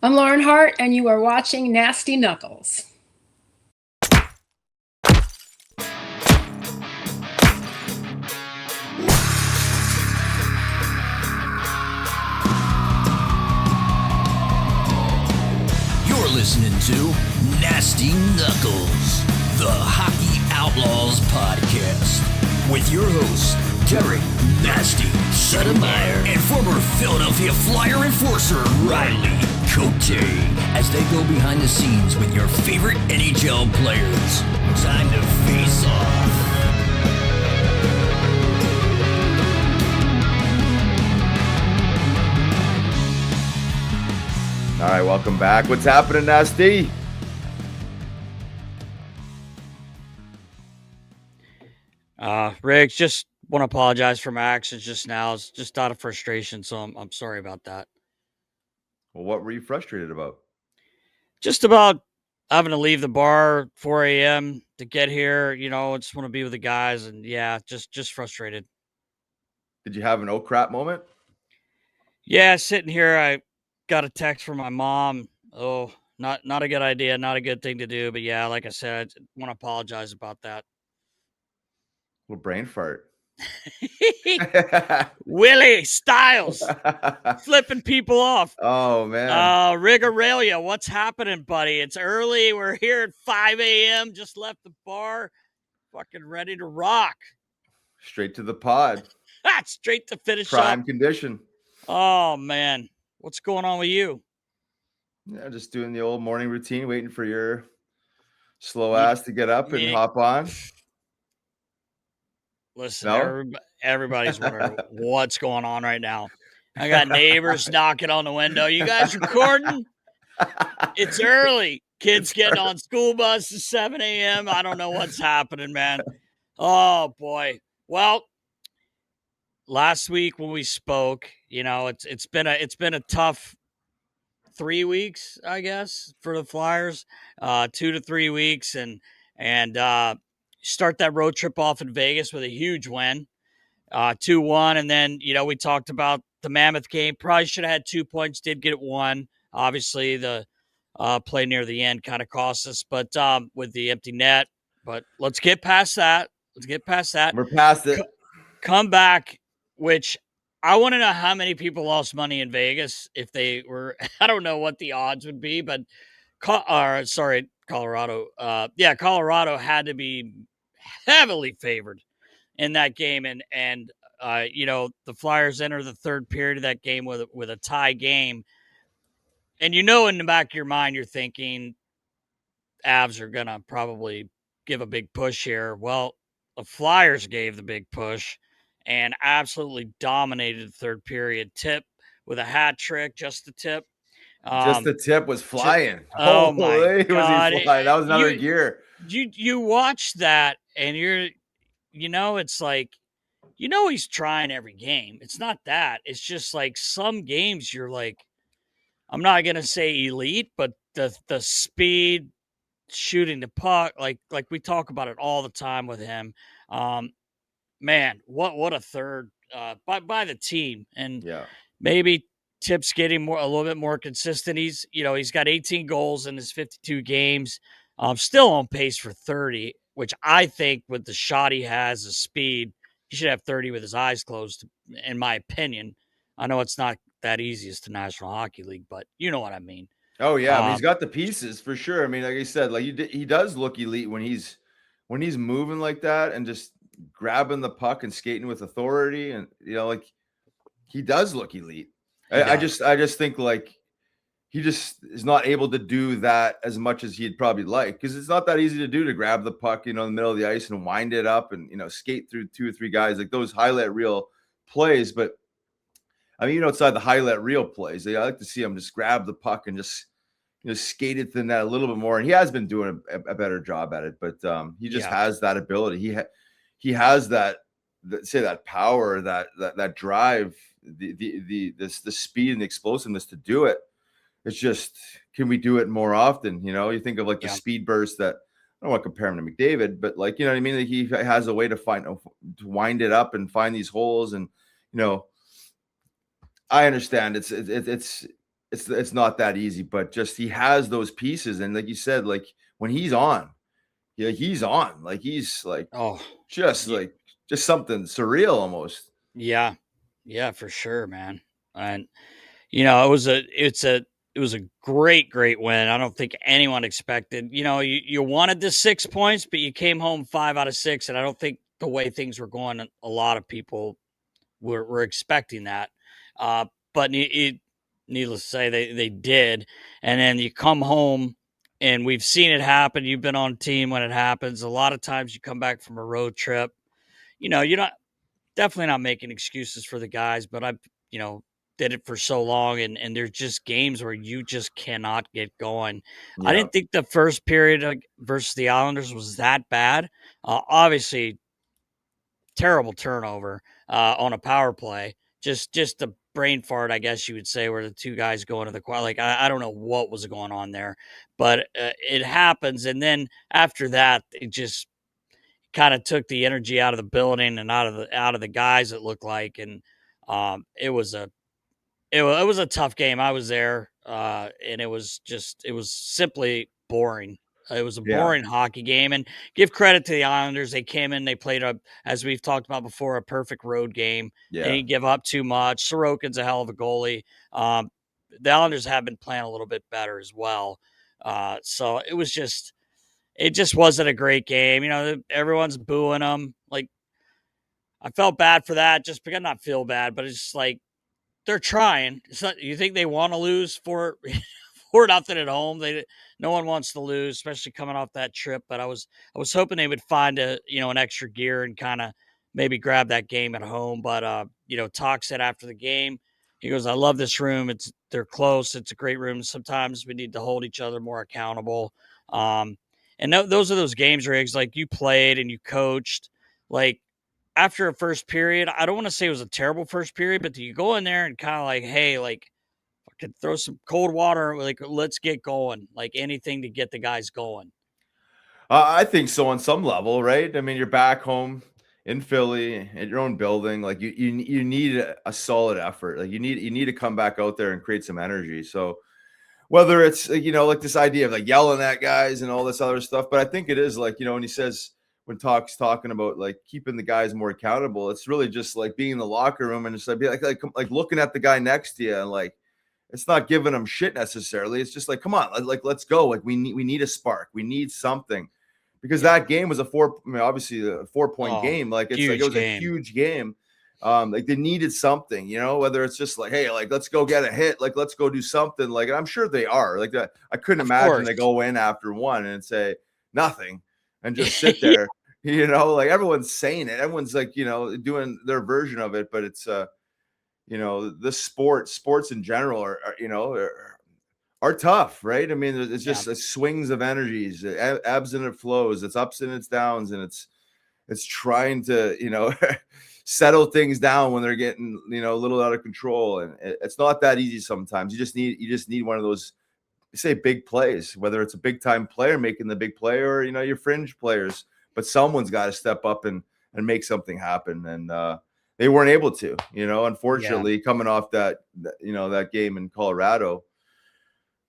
I'm Lauren Hart, and you are watching Nasty Knuckles. You're listening to Nasty Knuckles, the Hockey Outlaws podcast, with your hosts, Derek Nasty Settlemyre and former Philadelphia Flyer enforcer Riley Cote, as they go behind the scenes with your favorite NHL players. Time to face off. All right, welcome back. What's happening, Nasty? Riggs, just want to apologize for my actions just now. It's just out of frustration, so I'm sorry about that. Well, what were you frustrated about? Just about having to leave the bar 4 a.m. to get here. I just want to be with the guys, and yeah, just frustrated. Did you have an oh crap moment? Yeah, sitting here, I got a text from my mom. Oh, not a good idea, not a good thing to do. But yeah, like I said, I want to apologize about that. Little brain fart. Willie Styles flipping people off. Oh, man. Rigoralia, what's happening, buddy? It's early. We're here at 5 a.m. Just left the bar. Fucking ready to rock. Straight to the pod. Straight to finish Prime up. condition. Oh, man. What's going on with you? Yeah, just doing the old morning routine, waiting for your slow ass to get up and hop on. Listen, everybody's wondering what's going on right now. I got neighbors knocking on the window. You guys recording? It's early. Kids getting on school buses 7 a.m. I don't know what's happening, man. Oh, boy. Well, last week when we spoke, it's been a tough 3 weeks, I guess, for the Flyers. 2 to 3 weeks, and start that road trip off in Vegas with a huge win, 2-1. And then, we talked about the Mammoth game. Probably should have had 2 points, did get 1. Obviously, the play near the end kind of cost us, but with the empty net. But let's get past that. We're past it. Come back, which I want to know how many people lost money in Vegas if they were. I don't know what the odds would be, but Colorado. Colorado had to be heavily favored in that game, and the Flyers enter the third period of that game with a tie game, and in the back of your mind you're thinking Avs are gonna probably give a big push here. Well, the Flyers gave the big push and absolutely dominated the third period. Tip with a hat trick, just the tip. Just the tip was flying. Oh my God. Was he flying? That was another gear. You watch that and it's like, he's trying every game. It's not that. It's just like some games you're like, I'm not going to say elite, but the speed, shooting the puck, like we talk about it all the time with him. Man, what a third by the team. And maybe Tip's getting a little bit more consistent. He's got 18 goals in his 52 games. Still on pace for 30, which I think with the shot he has, the speed, he should have 30 with his eyes closed, in my opinion. I know it's not that easy as the National Hockey League, but you know what I mean. Oh yeah, he's got the pieces for sure. I mean, like I said, like he does look elite when he's moving like that and just grabbing the puck and skating with authority, and like he does look elite. I just think like he just is not able to do that as much as he'd probably like, because it's not that easy to do, to grab the puck, in the middle of the ice and wind it up and skate through 2 or 3 guys, like those highlight reel plays. But I mean, outside the highlight reel plays, I like to see him just grab the puck and just skate it than that a little bit more. And he has been doing a better job at it, but he just has that ability. He has that power, that drive, the speed and the explosiveness to do it. It's just, can we do it more often? You think of like the speed burst that, I don't want to compare him to McDavid, but like, you know what I mean? Like he has a way to wind it up and find these holes. And, I understand it's it's not that easy, but just he has those pieces, and like you said, like when he's on, yeah, he's on. Like he's like just yeah, like just something surreal almost. yeah, yeah, for sure, man. And it was a great win. I don't think anyone expected. You wanted the 6 points, but you came home 5 out of 6, and I don't think the way things were going, a lot of people were expecting that. But needless to say, they did. And then you come home, and we've seen it happen. You've been on a team when it happens. A lot of times you come back from a road trip. You're not definitely not making excuses for the guys, but I've did it for so long, and there's just games where you just cannot get going. I Yeah, didn't think the first period versus the Islanders was that bad. Obviously, terrible turnover on a power play. Just a brain fart, I guess you would say, where the two guys go into the quad. Like I don't know what was going on there, but it happens. And then after that, it just kind of took the energy out of the building and out of the guys. It looked like, and it was a tough game. I was there, and it was simply boring. It was a yeah, boring hockey game, and give credit to the Islanders. They came in, they played as we've talked about before, a perfect road game. They yeah. didn't give up too much. Sorokin's a hell of a goalie. The Islanders have been playing a little bit better as well. So it just wasn't a great game. Everyone's booing them. Like I felt bad for that, just because not feel bad, but it's just like they're trying. It's not, you think they want to lose for 4-0 at home? No one wants to lose, especially coming off that trip. But I was hoping they would find an extra gear and kind of maybe grab that game at home. But Talk said after the game, he goes, "I love this room. They're close. It's a great room. Sometimes we need to hold each other more accountable." Um, and those are those games, Riggs, like you played and you coached, like after a first period. I don't want to say it was a terrible first period, but you go in there and kind of like, hey, like I could throw some cold water, like let's get going, like anything to get the guys going. I think so on some level, right? I mean, you're back home in Philly at your own building. Like you need a solid effort. Like you need to come back out there and create some energy. So whether it's like this idea of like yelling at guys and all this other stuff, but I think it is like when he says when talking about like keeping the guys more accountable, it's really just like being in the locker room and just like be like looking at the guy next to you and like it's not giving them shit necessarily. It's just like come on, like let's go. Like we need a spark. We need something because Yeah. that game was obviously a 4-point Oh, game. Like it's like it huge was a game. huge game. Like they needed something, whether it's just like, hey, like let's go get a hit, like let's go do something. Like, and I'm sure they are like that. I couldn't Of imagine course. they go in after one and say nothing and just sit Yeah. there, like everyone's saying it, everyone's like, doing their version of it, but it's the sports in general are tough, right? I mean, it's Yeah. just swings of energies, ebbs and it flows, it's ups and it's downs, and it's trying to settle things down when they're getting a little out of control, and it's not that easy sometimes. You just need one of those, say, big plays, whether it's a big time player making the big play or your fringe players, but someone's got to step up and make something happen, and they weren't able to, Yeah. unfortunately, coming off that game in Colorado.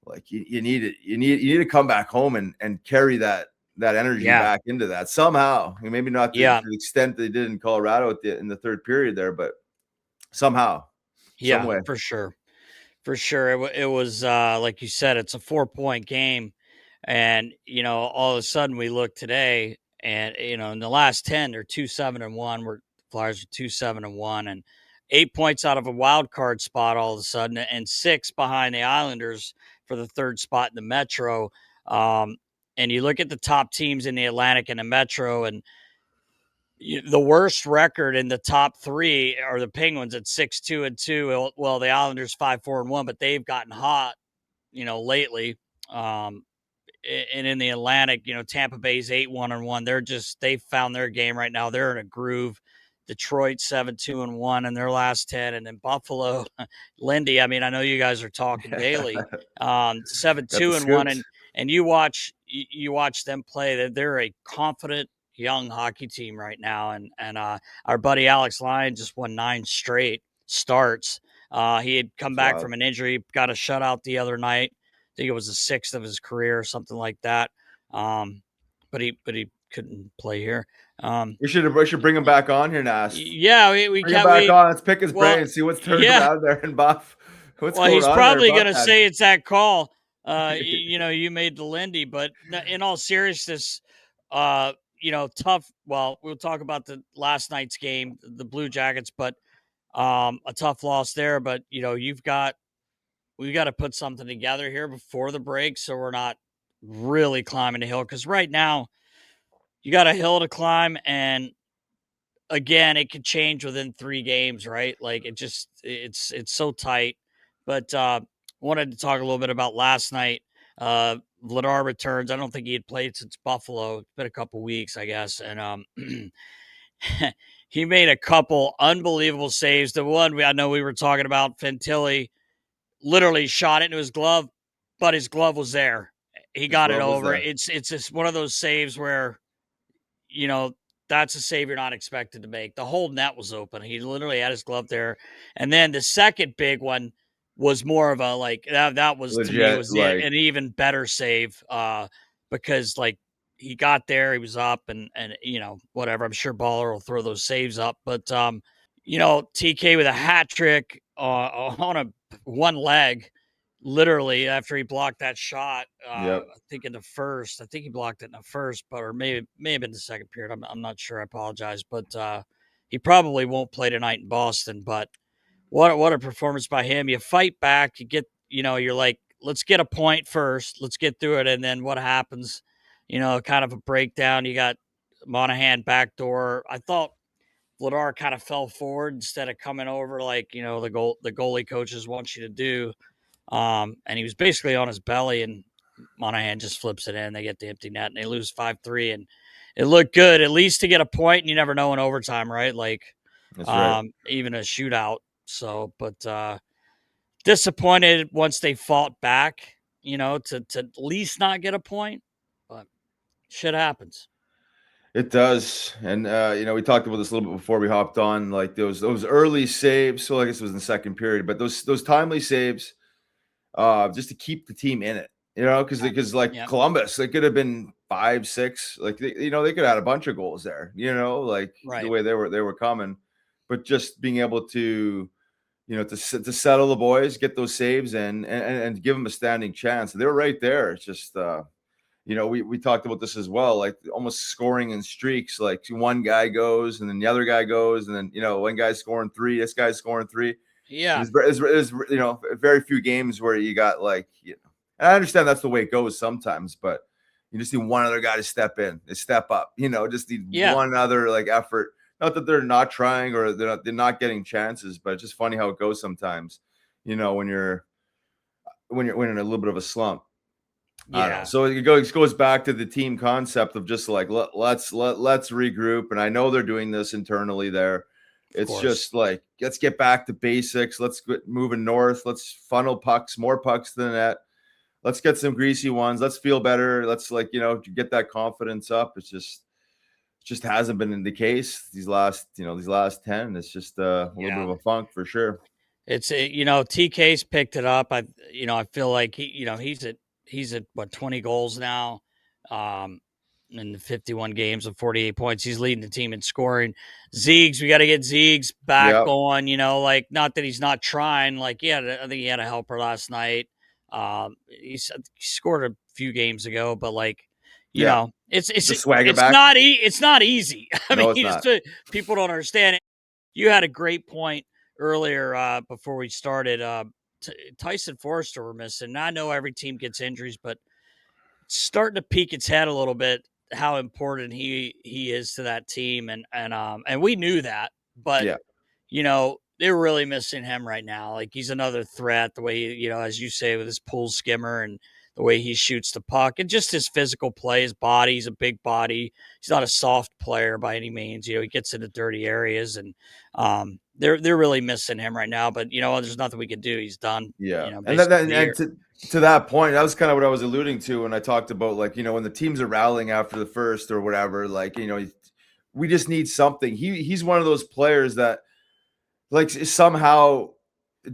Like you need to come back home and carry that energy Yeah. back into that somehow. And maybe not to Yeah. the extent they did in Colorado in the third period there, but somehow, some Yeah. way. For sure. For sure. It was like you said, it's a 4-point game. And, all of a sudden we look today and, in the last 10, they're 2-7-1. We're Flyers are 2-7-1 and 8 points out of a wild card spot all of a sudden and 6 behind the Islanders for the third spot in the Metro. Um, and you look at the top teams in the Atlantic and the Metro, and the worst record in the top three are the Penguins at 6-2-2. Well, the Islanders 5-4-1, but they've gotten hot, lately. Um, and in the Atlantic, Tampa Bay's 8-1-1. They've found their game right now. They're in a groove. Detroit 7-2-1 in their last 10, and then Buffalo, Lindy. I mean, I know you guys are talking daily. seven Got the two and one, scoops. and you watch them play. They're a confident young hockey team right now, and our buddy Alex Lyon just won 9 straight starts. He had come back from an injury, got a shutout the other night. I think it was the 6th of his career or something like that. But he couldn't play here. We should bring him back on here, Nast. Yeah, we bring him back on. Let's pick his brain and see what's turned around there in Buff. What's going he's on probably going to say it's that call. You made the Lindy, but in all seriousness, tough. Well, we'll talk about the last night's game, the Blue Jackets, but a tough loss there. But we've got to put something together here before the break, so we're not really climbing the hill. Because right now, you got a hill to climb, and again, it could change within 3 games, right? Like it's so tight. But wanted to talk a little bit about last night. Vladar returns. I don't think he had played since Buffalo. It's been a couple weeks, I guess. And he made a couple unbelievable saves. The one I know we were talking about, Fantilli literally shot it into his glove, but his glove was there. He got it over. It's just one of those saves where, that's a save you're not expected to make. The whole net was open. He literally had his glove there. And then the second big one was more of a that was legit, to me was an even better save because he got there, he was up and whatever. I'm sure Baller will throw those saves up, but TK with a hat trick on a one leg, literally after he blocked that shot. I think in the first. I think he blocked it in the first, or may have been the second period. I'm not sure. I apologize, but he probably won't play tonight in Boston. But what a performance by him! You fight back. You get you're like, let's get a point first. Let's get through it, and then what happens? Kind of a breakdown. You got Monahan backdoor. I thought Vladar kind of fell forward instead of coming over like the goalie coaches want you to do. And he was basically on his belly, and Monahan just flips it in. They get the empty net, and they lose 5-3. And it looked good, at least to get a point. And you never know in overtime, right? That's right. Even a shootout. So, but disappointed once they fought back, to at least not get a point. But shit happens. It does. And, we talked about this a little bit before we hopped on, like those early saves. So I guess it was in the second period, but those timely saves, just to keep the team in it, because Columbus, they could have been 5-6, they could have had a bunch of goals there, the way they were coming, but just being able to, to settle the boys, get those saves in and give them a standing chance. They were right there. It's just, we talked about this as well, like almost scoring in streaks, like one guy goes and then the other guy goes. And then, one guy's scoring 3, this guy's scoring 3. Yeah. There's very few games where you got and I understand that's the way it goes sometimes, but you just need one other guy to step up, just need one other effort. Not that they're not trying or they're not getting chances, but it's just funny how it goes sometimes, when you're in a little bit of a slump. Yeah. So it goes back to the team concept of just let's regroup. And I know they're doing this internally there. It's just let's get back to basics. Let's get moving north. Let's funnel more pucks to the net. Let's get some greasy ones. Let's feel better. Let's get that confidence up. It just hasn't been the case these last 10. It's just a little bit of a funk for sure. It's TK's picked it up. I feel like he's at what, 20 goals now. In the 51 games of 48 points. He's leading the team in scoring. Zeegs, we got to get Zeegs back going, not that he's not trying. I think he had a helper last night. He scored a few games ago, but it's not easy. I mean, people don't understand it. You had a great point earlier before we started. Tyson Forrester were missing. Now, I know every team gets injuries, but it's starting to peek its head a little bit how important he is to that team, and we knew that, but they're really missing him right now. He's another threat, the way he, as you say, with his pull skimmer and the way he shoots the puck and just his physical play, his body. He's a big body. He's not a soft player by any means. He gets into dirty areas, and they're really missing him right now. But there's nothing we can do. He's done. Yeah, and to that point, that was kind of what I was alluding to when I talked about when the teams are rallying after the first or whatever. We just need something. He's one of those players that somehow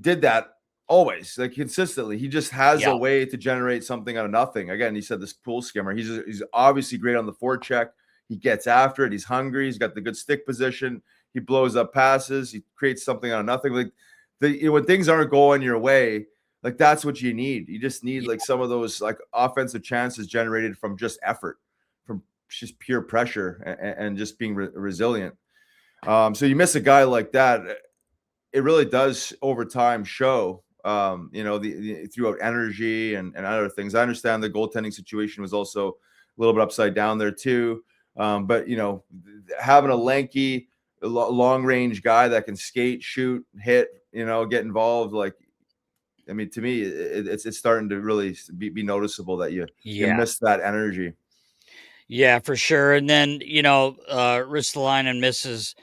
did that always, like consistently. He just has Yeah. a way to generate something out of nothing. Again, he said this pool skimmer. He's obviously great on the forecheck. He gets after it. He's hungry. He's got the good stick position. He blows up passes. He creates something out of nothing. Like when things aren't going your way, like that's what you need. You just need like some of those like offensive chances generated from just effort, from just pure pressure and just being resilient. So you miss a guy like that, it really does over time show, throughout energy and other things. I understand the goaltending situation was also a little bit upside down there too. But having a lanky, long range guy that can skate, shoot, hit, get involved, like, I mean, to me, it's starting to really be noticeable that you miss that energy. Yeah, for sure. And then, Ristolainen misses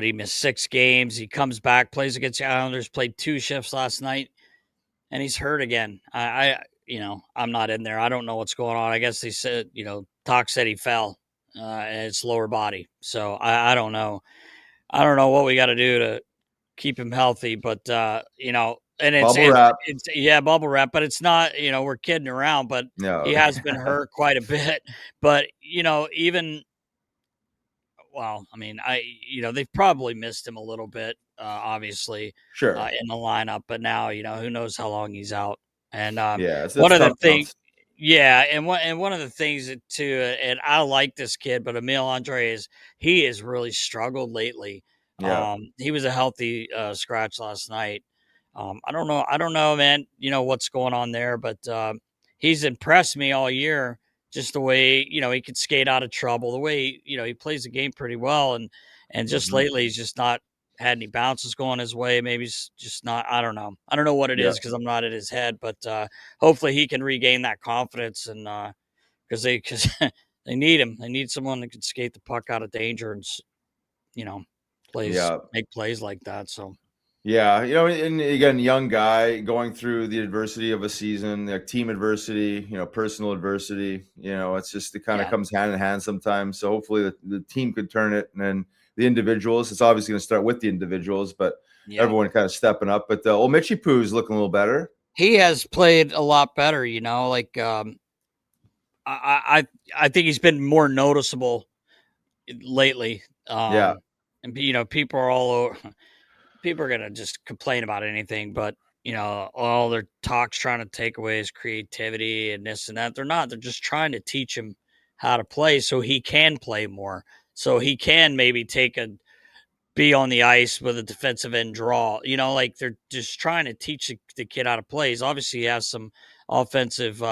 he missed 6 games. He comes back, plays against the Islanders, played 2 shifts last night, and he's hurt again. I'm not in there. I don't know what's going on. I guess they said, Talk said he fell and it's lower body. So I don't know. I don't know what we got to do to keep him healthy, but and Bubble wrap. It's bubble wrap, but it's not, we're kidding around, but No. he has been hurt quite a bit. But they've probably missed him a little bit, obviously, sure, in the lineup, but now, who knows how long he's out. And it's one of the tough things, and one of the things that too, and I like this kid, but Emil Andrae he has really struggled lately. Yeah. He was a healthy scratch last night. I don't know, man, what's going on there, but he's impressed me all year. Just the way, he could skate out of trouble, the way, he plays the game pretty well. And just lately, he's just not had any bounces going his way. Maybe he's just not, I don't know. I don't know what it is because I'm not in his head, but hopefully he can regain that confidence. And because they need him. They need someone that can skate the puck out of danger and, make plays like that. So. Yeah, and again, young guy going through the adversity of a season, like team adversity, personal adversity. It's just it kind of comes hand in hand sometimes. So hopefully the team could turn it, and then the individuals. It's obviously going to start with the individuals, but everyone kind of stepping up. But old Mitchie Poo's looking a little better. He has played a lot better. Like I think he's been more noticeable lately. And people are all over. People are going to just complain about anything, but all their talk's trying to take away his creativity and this and that. They're not. They're just trying to teach him how to play so he can play more. So he can maybe be on the ice with a defensive end draw. Like they're just trying to teach the kid how to play. He's obviously has some offensive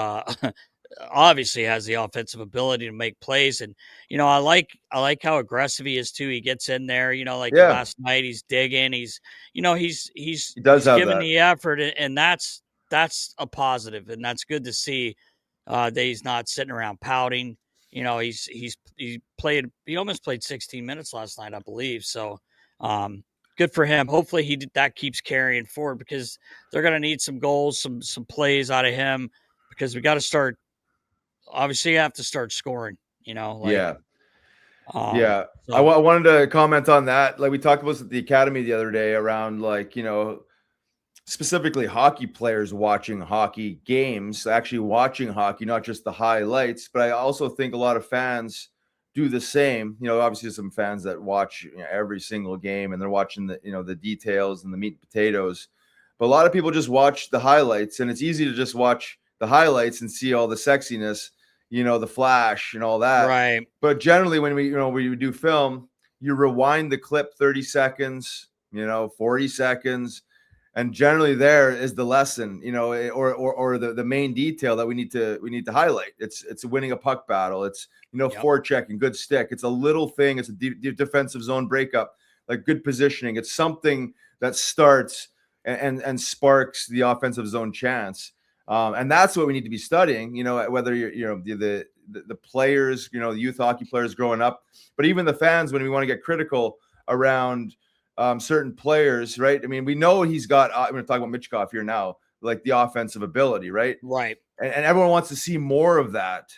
obviously has the offensive ability to make plays. And, I like how aggressive he is too. He gets in there, last night he's digging, he's giving the effort, and that's a positive, and that's good to see that he's not sitting around pouting. He almost played 16 minutes last night, I believe. So good for him. Hopefully that keeps carrying forward because they're going to need some goals, some plays out of him because we got to start. Obviously, you have to start scoring, I So. I wanted to comment on that. Like we talked about at the academy the other day around specifically hockey players watching hockey games, actually watching hockey, not just the highlights. But I also think a lot of fans do the same. Obviously some fans that watch every single game and they're watching the details and the meat and potatoes. But a lot of people just watch the highlights, and it's easy to just watch the highlights and see all the sexiness, the flash and all that. Right. But generally when we do film, you rewind the clip 30 seconds, 40 seconds. And generally there is the lesson, or the main detail that we need to highlight. It's winning a puck battle. It's, forecheck and good stick. It's a little thing. It's a defensive zone breakup, like good positioning. It's something that starts and sparks the offensive zone chance. And that's what we need to be studying, whether you're the players, youth hockey players growing up, but even the fans, when we want to get critical around certain players, right? I mean, we know he's got, I'm going to talk about Michkov here now, like the offensive ability, right? Right. And everyone wants to see more of that.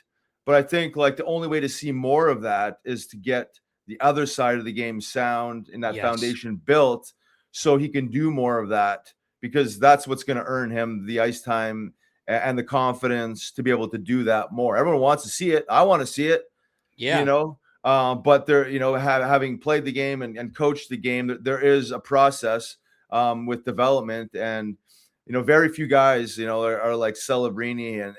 But I think like the only way to see more of that is to get the other side of the game sound and that foundation built so he can do more of that, because that's what's going to earn him the ice time and the confidence to be able to do that more. Everyone wants to see it. I want to see it, Yeah. But they're, having played the game and coached the game, there is a process with development, and very few guys, are like Celebrini and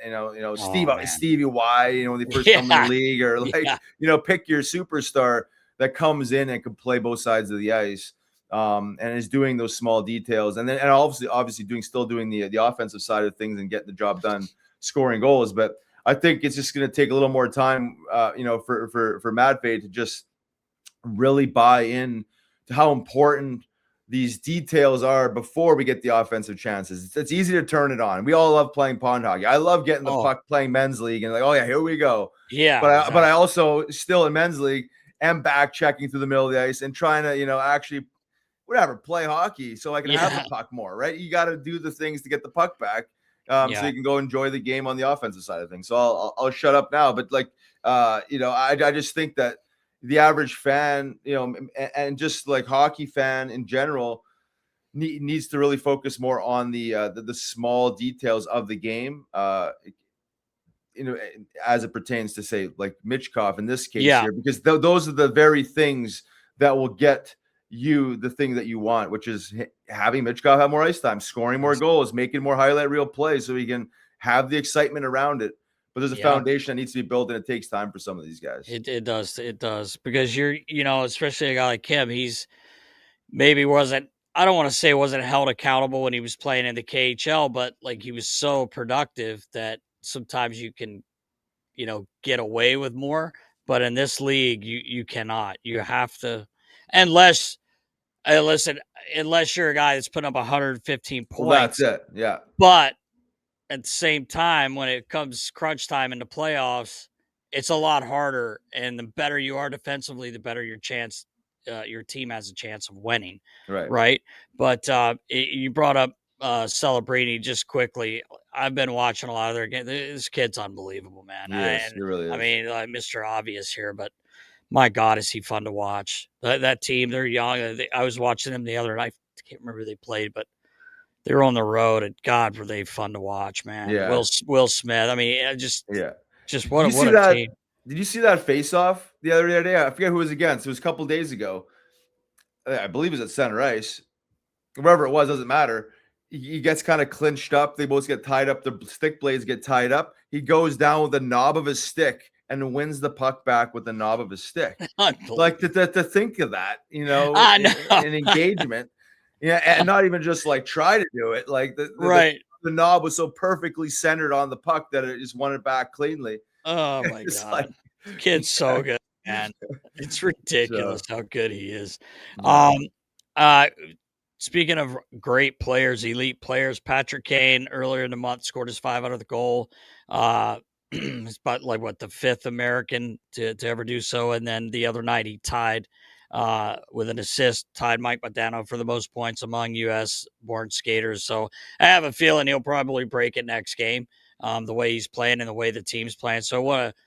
Stevie Y, when they first come in the league, or pick your superstar that comes in and can play both sides of the ice, and is doing those small details, and obviously doing the offensive side of things and getting the job done, scoring goals. But I think it's just going to take a little more time, for Matvei to just really buy in to how important these details are before we get the offensive chances. It's easy to turn it on. We all love playing pond hockey. I love getting the puck, playing men's league, and like, oh yeah, here we go. Yeah. But I also still in men's league am back checking through the middle of the ice and trying to, actually play hockey so I can have the puck more, right? You got to do the things to get the puck back. So you can go enjoy the game on the offensive side of things. So I'll shut up now. But I just think that the average fan, and just like hockey fan in general, needs to really focus more on the small details of the game, as it pertains to, say, like Michkov in this case here, because those are the very things that will get you the thing that you want, which is having Michkov have more ice time, scoring more goals, making more highlight reel plays so he can have the excitement around it. But there's a foundation that needs to be built, and it takes time for some of these guys. It does, because you're, especially a guy like him, he's maybe wasn't, I don't want to say wasn't held accountable when he was playing in the KHL, but like he was so productive that sometimes you can, get away with more. But in this league, you cannot. You have to, unless you're a guy that's putting up 115 points. Well, that's it. Yeah. But at the same time, when it comes crunch time in the playoffs, it's a lot harder. And the better you are defensively, the better your team has a chance of winning. Right. But you brought up Celebrini just quickly. I've been watching a lot of their games. This kid's unbelievable, man. Yes, he really is. I mean, Mr. Obvious here, but my God, is he fun to watch. That team, they're young. I was watching them the other night. I can't remember who they played, but they were on the road, and God, were they fun to watch, man. Yeah. Will Smith. I mean, just what a team. Did you see that face-off the other day? I forget who it was against. It was a couple days ago. I believe it was at center ice. Wherever it was, doesn't matter. He gets kind of clinched up. They both get tied up. The stick blades get tied up. He goes down with the knob of his stick and wins the puck back with the knob of his stick. Like to think of that, in engagement. Yeah, and not even just like try to do it. Like the knob was so perfectly centered on the puck that it just won it back cleanly. Oh my God. Kid's so good, man. It's ridiculous how good he is. Speaking of great players, elite players, Patrick Kane earlier in the month scored his 500th goal. It's about the fifth American to ever do so. And then the other night he tied with an assist, tied Mike Modano for the most points among U.S.-born skaters. So I have a feeling he'll probably break it next game, the way he's playing and the way the team's playing. So I want to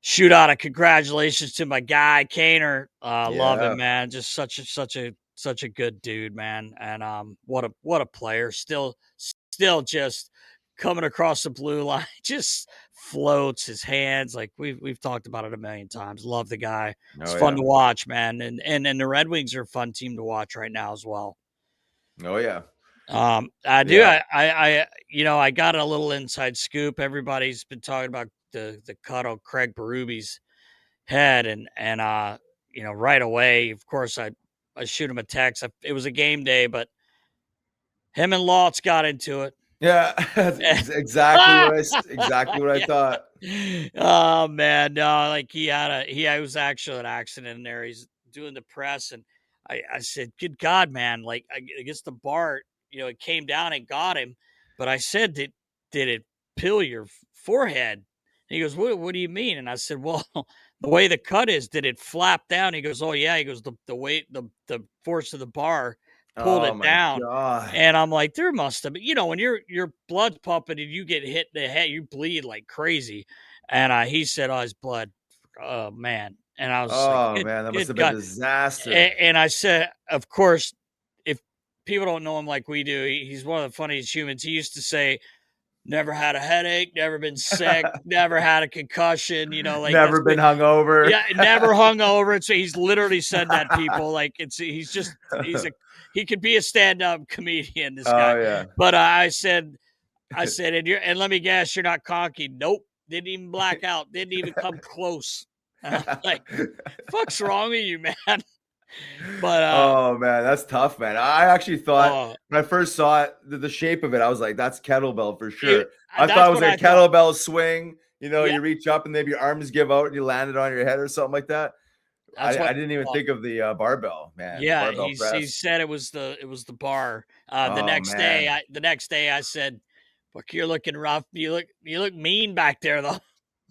shoot out a congratulations to my guy, Kaner. Love him, man. Just such a good dude, man. And what a player. Still just coming across the blue line, just floats his hands. Like we've talked about it a million times. Love the guy. It's fun to watch, man. And the Red Wings are a fun team to watch right now as well. Oh yeah. I do. Yeah. I got a little inside scoop. Everybody's been talking about the cut on Craig Berube's head, and right away, of course, I shoot him a text. It was a game day, but him and Lotz got into it. Yeah, that's exactly what I thought. Oh man, no, like he was actually an accident in there. He's doing the press, and I said, "Good God, man!" Like against the bar, it came down and got him. But I said, "Did it peel your forehead?" And he goes, "What do you mean?" And I said, "Well, the way the cut is, did it flap down?" He goes, "Oh yeah." He goes, "The weight, the force of the bar pulled it down." God. And I'm like, there must have been, when your blood's pumping and you get hit in the head, you bleed like crazy. And he said, "Oh, his blood, oh man." And I was man, that must have been a disaster. And I said, of course, if people don't know him like we do. He's one of the funniest humans. He used to say, never had a headache, never been sick, never had a concussion, like Never been hungover. Yeah, never hung over. And so he's literally said that, people. Like he could be a stand-up comedian, this guy. Oh yeah. But I said, and let me guess, you're not cocky. Nope. Didn't even black out. Didn't even come close. Like, fuck's wrong with you, man? But oh man, that's tough, man. I actually thought when I first saw it, the shape of it, I was like, that's kettlebell for sure. I thought it was a kettlebell swing. You reach up and maybe your arms give out and you land it on your head or something like that. I didn't even think of the barbell, man. Yeah, barbell he said it was the bar. The next day I said, "Look, you're looking rough. You look mean back there, though."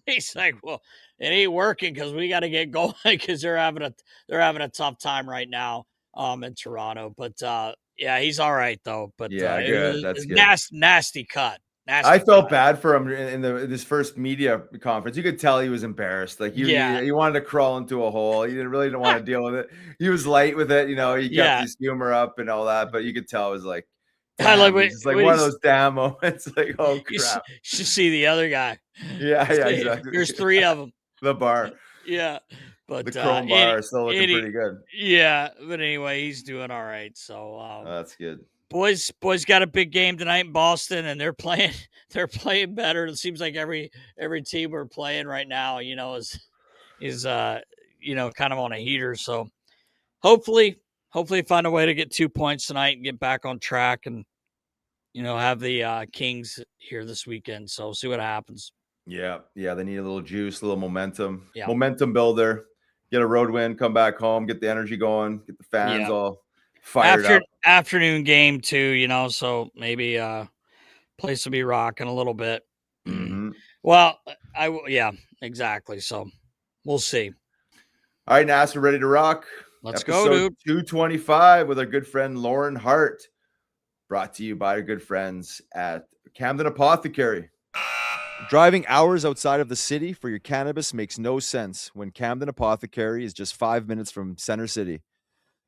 He's like, "Well, it ain't working because we got to get going because they're having a tough time right now in Toronto." But yeah, he's all right though. But yeah, good. That's good. Nasty cut. I felt bad for him in this first media conference. You could tell he was embarrassed. Like he wanted to crawl into a hole. He didn't want to deal with it. He was light with it. He kept his humor up and all that. But you could tell it was like, it's like one of those damn moments. Like, oh crap! You should see the other guy. Yeah, exactly. There's 3 of them. The bar. Yeah, but the chrome bar is still looking pretty good. Yeah, but anyway, he's doing all right. So that's good. Boys got a big game tonight in Boston, and they're playing better. It seems like every team we're playing right now, is kind of on a heater. So hopefully find a way to get 2 points tonight and get back on track, and have the Kings here this weekend. So see what happens. Yeah, they need a little juice, a little momentum. Yeah. Momentum builder. Get a road win, come back home, get the energy going, get the fans all fired up. Afternoon game too, so maybe place will be rocking a little bit. Mm-hmm. Well, exactly. So we'll see. All right, Nas, we're ready to rock. Let's go, dude. 225 with our good friend Lauren Hart. Brought to you by our good friends at Camden Apothecary. Driving hours outside of the city for your cannabis makes no sense when Camden Apothecary is just 5 minutes from Center City.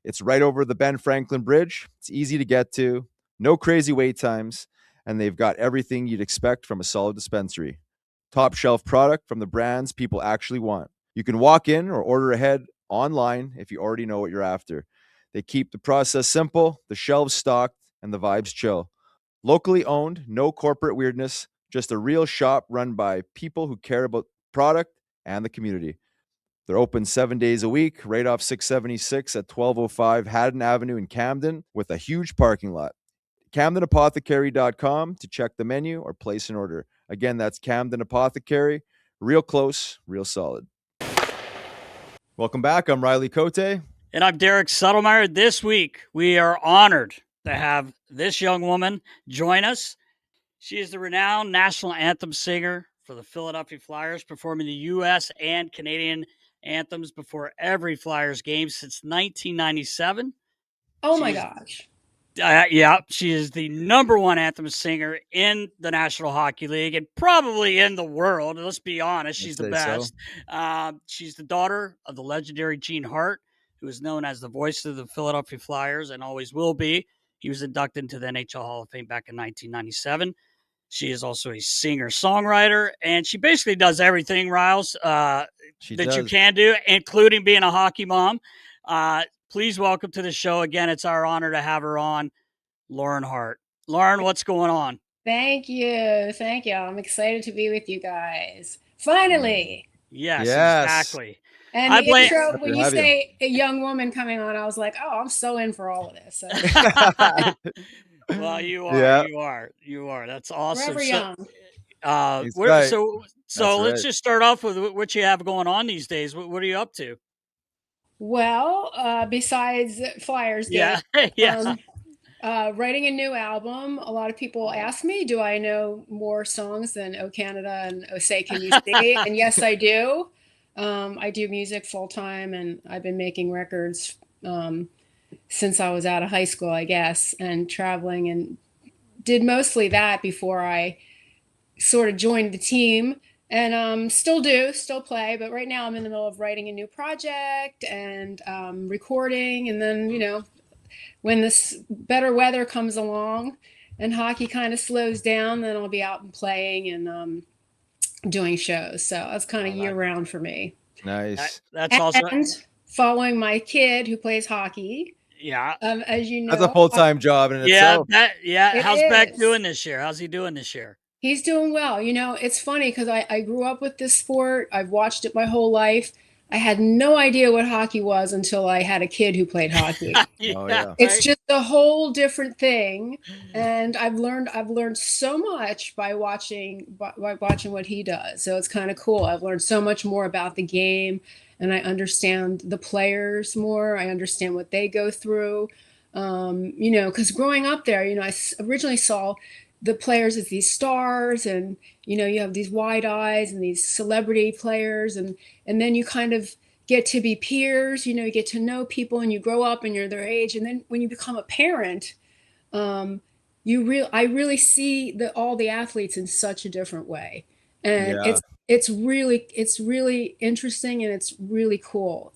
It's right over the Ben Franklin Bridge. It's easy to get to, no crazy wait times, and they've got everything you'd expect from a solid dispensary. Top shelf product from the brands people actually want. You can walk in or order ahead online if you already know what you're after. They keep the process simple, the shelves stocked, and the vibes chill. Locally owned, no corporate weirdness, just a real shop run by people who care about product and the community. They're open 7 days a week, right off 676 at 1205 Haddon Avenue in Camden, with a huge parking lot. CamdenApothecary.com to check the menu or place an order. Again, that's Camden Apothecary. Real close, real solid. Welcome back. I'm Riley Cote. And I'm Derek Settlemyre. This week, we are honored to have this young woman join us. She is the renowned national anthem singer for the Philadelphia Flyers, performing the U.S. and Canadian anthems before every Flyers game since 1997. Oh my gosh. She is the number 1 anthem singer in the National Hockey League and probably in the world. Let's be honest. She's the best. So. She's the daughter of the legendary Gene Hart, who is known as the voice of the Philadelphia Flyers and always will be. He was inducted into the NHL Hall of Fame back in 1997. She is also a singer-songwriter, and she basically does everything, Riles, you can do, including being a hockey mom. Please welcome to the show. Again, it's our honor to have her on, Lauren Hart. Lauren, what's going on? Thank you. I'm excited to be with you guys. Finally. Yes. Exactly. And the intro, when you say a young woman coming on, I was like, oh, I'm so in for all of this. So. Well, you are. You are. That's awesome. Forever young. So let's just start off with what you have going on these days. What are you up to? Well, besides Flyers game, writing a new album. A lot of people ask me, do I know more songs than Oh Canada and Oh Say Can You See? And yes, I do. I do music full time, and I've been making records since I was out of high school, I guess, and traveling, and did mostly that before I sort of joined the team, and still play. But right now I'm in the middle of writing a new project and recording, and then, when this better weather comes along and hockey kind of slows down, then I'll be out and playing and doing shows. So that's kind of year round for me. Nice. That's also, And following my kid who plays hockey. yeah. As you know, That's a full-time job in itself. It How's Beck is. doing this year? How's he doing this year? He's doing well. You know, it's funny because I grew up with this sport. I've watched it my whole life. I had no idea what hockey was until I had a kid who played hockey. It's just a whole different thing, and I've learned so much by watching what he does. So it's kind of cool. I've learned so much more about the game, and I understand the players more. I understand what they go through. You know, because growing up there, you know, I originally saw the players as these stars, and you know, you have these wide eyes and these celebrity players, and then you kind of get to be peers. You know, you get to know people, and you grow up, and you're their age, and then when you become a parent, I really see all the athletes in such a different way, and it's really interesting, and it's really cool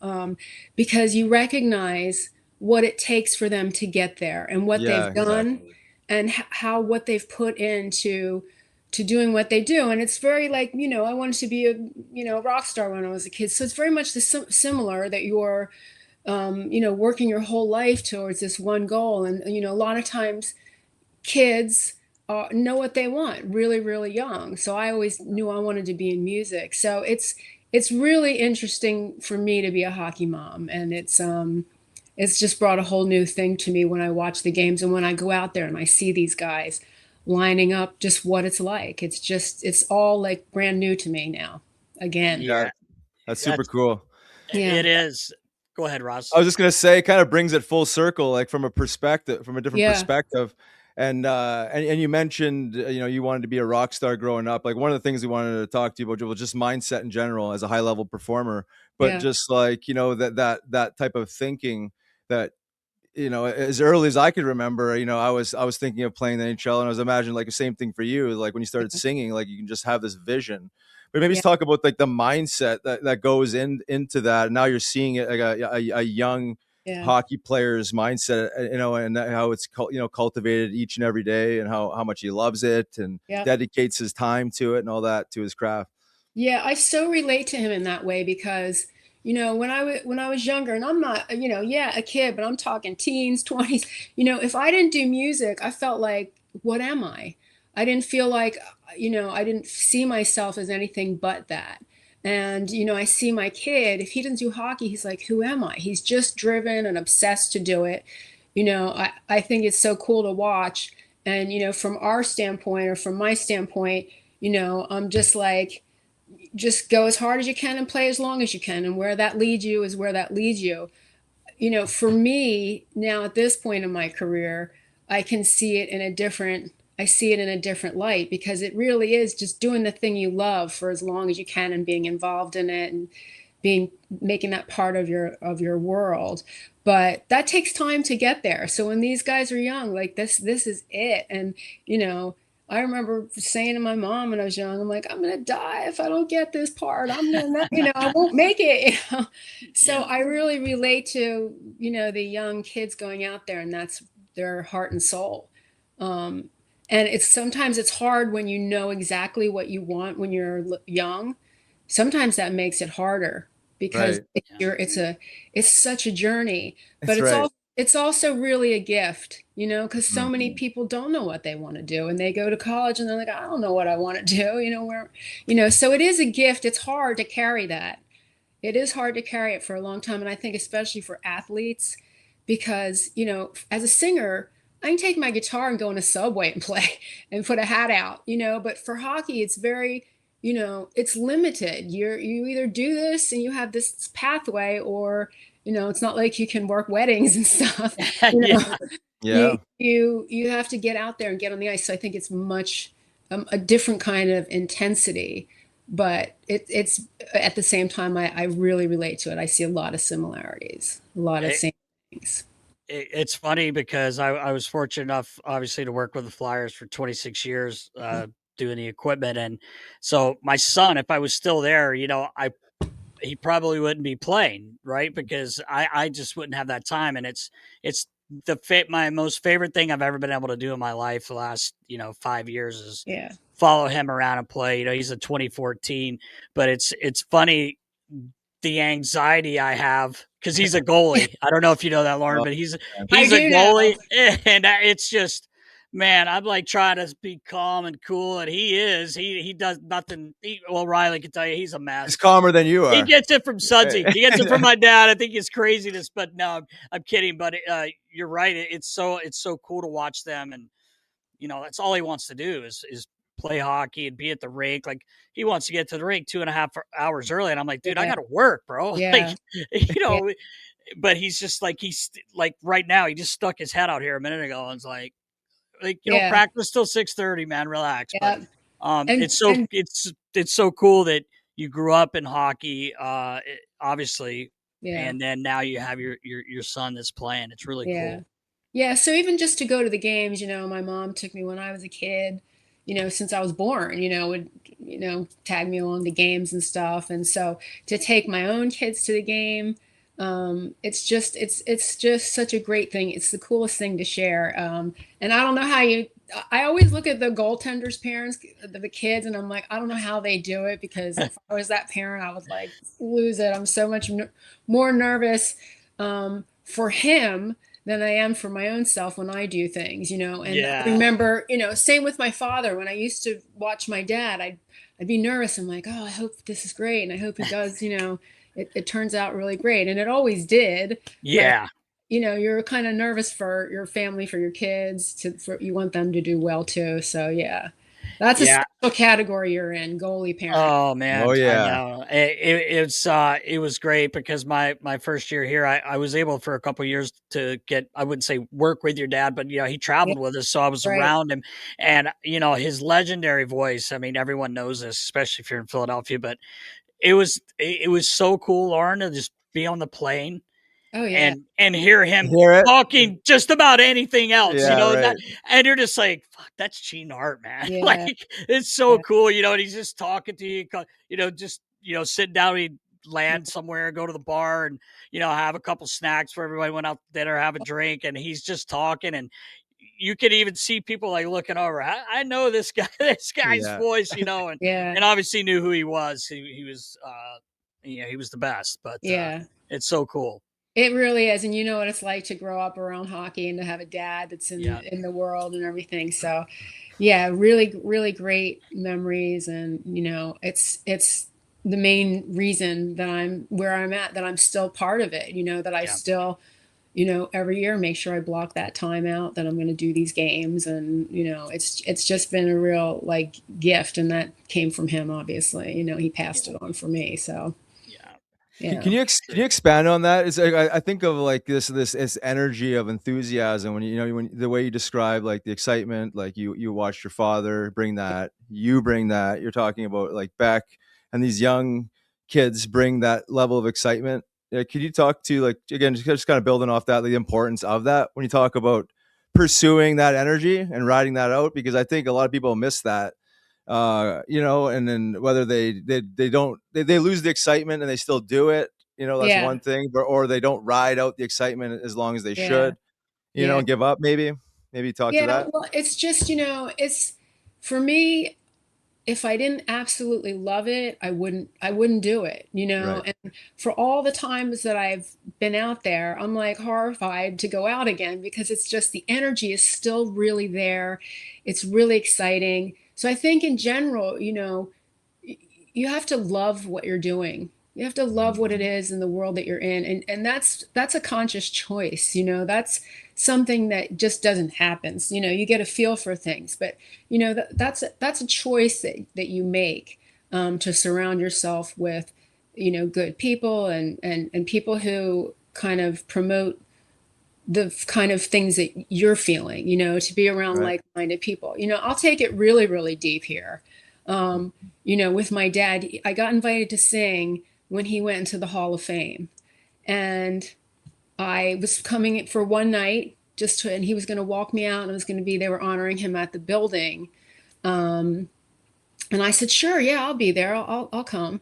because you recognize what it takes for them to get there and what they've done and how what they've put into doing what they do. And it's very like, you know, I wanted to be a rock star when I was a kid. So it's very much similar that you're, you know, working your whole life towards this one goal. And, you know, a lot of times kids know what they want really, really young. So I always knew I wanted to be in music. So it's really interesting for me to be a hockey mom. And it's just brought a whole new thing to me when I watch the games and when I go out there and I see these guys lining up, just what it's like. It's all like brand new to me now. Again. Yeah, that's super cool. Yeah. It is. Go ahead, Ross. I was just going to say, it kind of brings it full circle, like from a different perspective. And you mentioned, you know, you wanted to be a rock star growing up. Like one of the things we wanted to talk to you about was just mindset in general as a high level performer, but just like, you know, that type of thinking that, you know, as early as I could remember, you know, I was thinking of playing the NHL, and I was imagining like the same thing for you. Like when you started singing, like you can just have this vision. But maybe just talk about like the mindset that goes into that. And now you're seeing it like a young hockey player's mindset, you know, and how it's cultivated each and every day, and how much he loves it and dedicates his time to it and all that, to his craft. Yeah, I so relate to him in that way because, you know, when I was younger, and I'm not, you know, a kid, but I'm talking teens, 20s, you know, if I didn't do music, I felt like, what am I? I didn't feel like, you know, I didn't see myself as anything but that. And, you know, I see my kid, if he doesn't do hockey, he's like, who am I? He's just driven and obsessed to do it. You know, I think it's so cool to watch. And, you know, from our standpoint, or from my standpoint, you know, I'm just like, just go as hard as you can and play as long as you can. And where that leads you is where that leads you. You know, for me now at this point in my career, I can see it in a different light, because it really is just doing the thing you love for as long as you can and being involved in it and making that part of your world. But that takes time to get there. So when these guys are young, like this is it. And, you know, I remember saying to my mom when I was young, I'm like, I'm going to die if I don't get this part. I'm going to, you know, I won't make it. You know? So I really relate to, you know, the young kids going out there, and that's their heart and soul. And sometimes it's hard when you know exactly what you want when you're young. Sometimes that makes it harder because it's such a journey, but it's also really a gift, you know, because so many people don't know what they want to do, and they go to college and they're like, I don't know what I want to do, you know, so it is a gift. It's hard to carry that. It is hard to carry it for a long time. And I think especially for athletes, because, you know, as a singer, I can take my guitar and go in a subway and play and put a hat out, you know, but for hockey, it's very, you know, it's limited. You either do this and you have this pathway, or, you know, it's not like you can work weddings and stuff. You have to get out there and get on the ice. So I think it's much a different kind of intensity, but it's at the same time, I really relate to it. I see a lot of similarities, a lot of same things. It's funny because I was fortunate enough, obviously, to work with the Flyers for 26 years, doing the equipment. And so my son, if I was still there, you know, he probably wouldn't be playing, right? Because I just wouldn't have that time. And it's my most favorite thing I've ever been able to do in my life the last, 5 years is Yeah. follow him around and play. He's a 2014, but it's funny the anxiety I have because he's a goalie. I don't know if you know that, Lauren, Oh, but he's I a do know. goalie, and it's just, man, I'm like trying to be calm and cool, and he is. He does nothing. Well, Riley can tell you he's a mess. He's calmer than you He are. gets it from Sudsy. He gets it from my dad. I think it's craziness, but no, I'm kidding. But you're right. It's so cool to watch them, and that's all he wants to do is play hockey and be at the rink. Like he wants to get to the rink 2.5 hours early, and I'm like, dude, I Yeah. got to work, bro. Yeah. Like, but he's just like he's like right now. He just stuck his head out here a minute ago and was like Yeah. practice till 6:30, man. Relax. Yeah. But And it's so cool that you grew up in hockey, obviously, yeah. and then now you have your son that's playing. It's really Yeah. cool. Yeah. So even just to go to the games, my mom took me when I was a kid, since I was born, would, tag me along to games and stuff. And so to take my own kids to the game, it's just such a great thing. It's the coolest thing to share. And I don't know how I always look at the goaltenders' parents, the kids, and I'm like, I don't know how they do it, because if I was that parent, I would like lose it. I'm so much more nervous for him than I am for my own self when I do things, and Yeah. I remember, same with my father. When I used to watch my dad, I'd be nervous. I'm like, oh, I hope this is great. And I hope he does, it turns out really great. And it always did. Yeah. But, you're kind of nervous for your family, for your kids, you want them to do well too. So yeah, that's a special category you're in, goalie parent. Oh man. Oh, yeah. I know. It was great because my first year here, I was able for a couple of years to get, I wouldn't say work with your dad, but he traveled with us. So I was around him, and his legendary voice. I mean, everyone knows this, especially if you're in Philadelphia, but it was so cool, Lauren, to just be on the plane. Oh yeah. And hear him Hear it? talking just about anything else, Yeah, right. and you're just like, fuck, that's Gene Hart, man. Yeah. Like it's so cool, and he's just talking to you, just sit down, he'd land somewhere, go to the bar, and have a couple snacks for everybody, went out to dinner, have a drink, and he's just talking, and you could even see people like looking over. I know this guy's voice, and Yeah. obviously knew who he was. He was, he was the best. But Yeah. it's so cool. It really is. And you know what it's like to grow up around hockey and to have a dad that's in the world and everything. So yeah, really, really great memories. And, it's the main reason that I'm where I'm at, that I'm still part of it, that I still, every year make sure I block that time out, that I'm going to do these games. And, it's just been a real like gift. And that came from him, obviously, he passed it on for me. So yeah. Can you expand on that? It's I think of like this energy of enthusiasm when when the way you describe like the excitement, like you watched your father bring that, you're talking about like Beck and these young kids bring that level of excitement. Could you talk to like, again, just kind of building off that, the importance of that when you talk about pursuing that energy and riding that out? Because I think a lot of people miss that. And then whether they lose the excitement and they still do it, that's one thing, or they don't ride out the excitement as long as they should, and give up, maybe talk to that. Well, it's just, it's for me, if I didn't absolutely love it, I wouldn't do it, Right. And for all the times that I've been out there, I'm like horrified to go out again, because it's just, the energy is still really there. It's really exciting. So I think in general, you have to love what you're doing. You have to love what it is in the world that you're in. And that's a conscious choice. That's something that just doesn't happen. You get a feel for things, but that's a choice that you make, to surround yourself with, good people and people who kind of promote the kind of things that you're feeling, to be around like-minded people. I'll take it really, really deep here. With my dad, I got invited to sing when he went into the Hall of Fame. And I was coming for one night and he was going to walk me out, and they were honoring him at the building. And I said, sure, yeah, I'll be there. I'll come.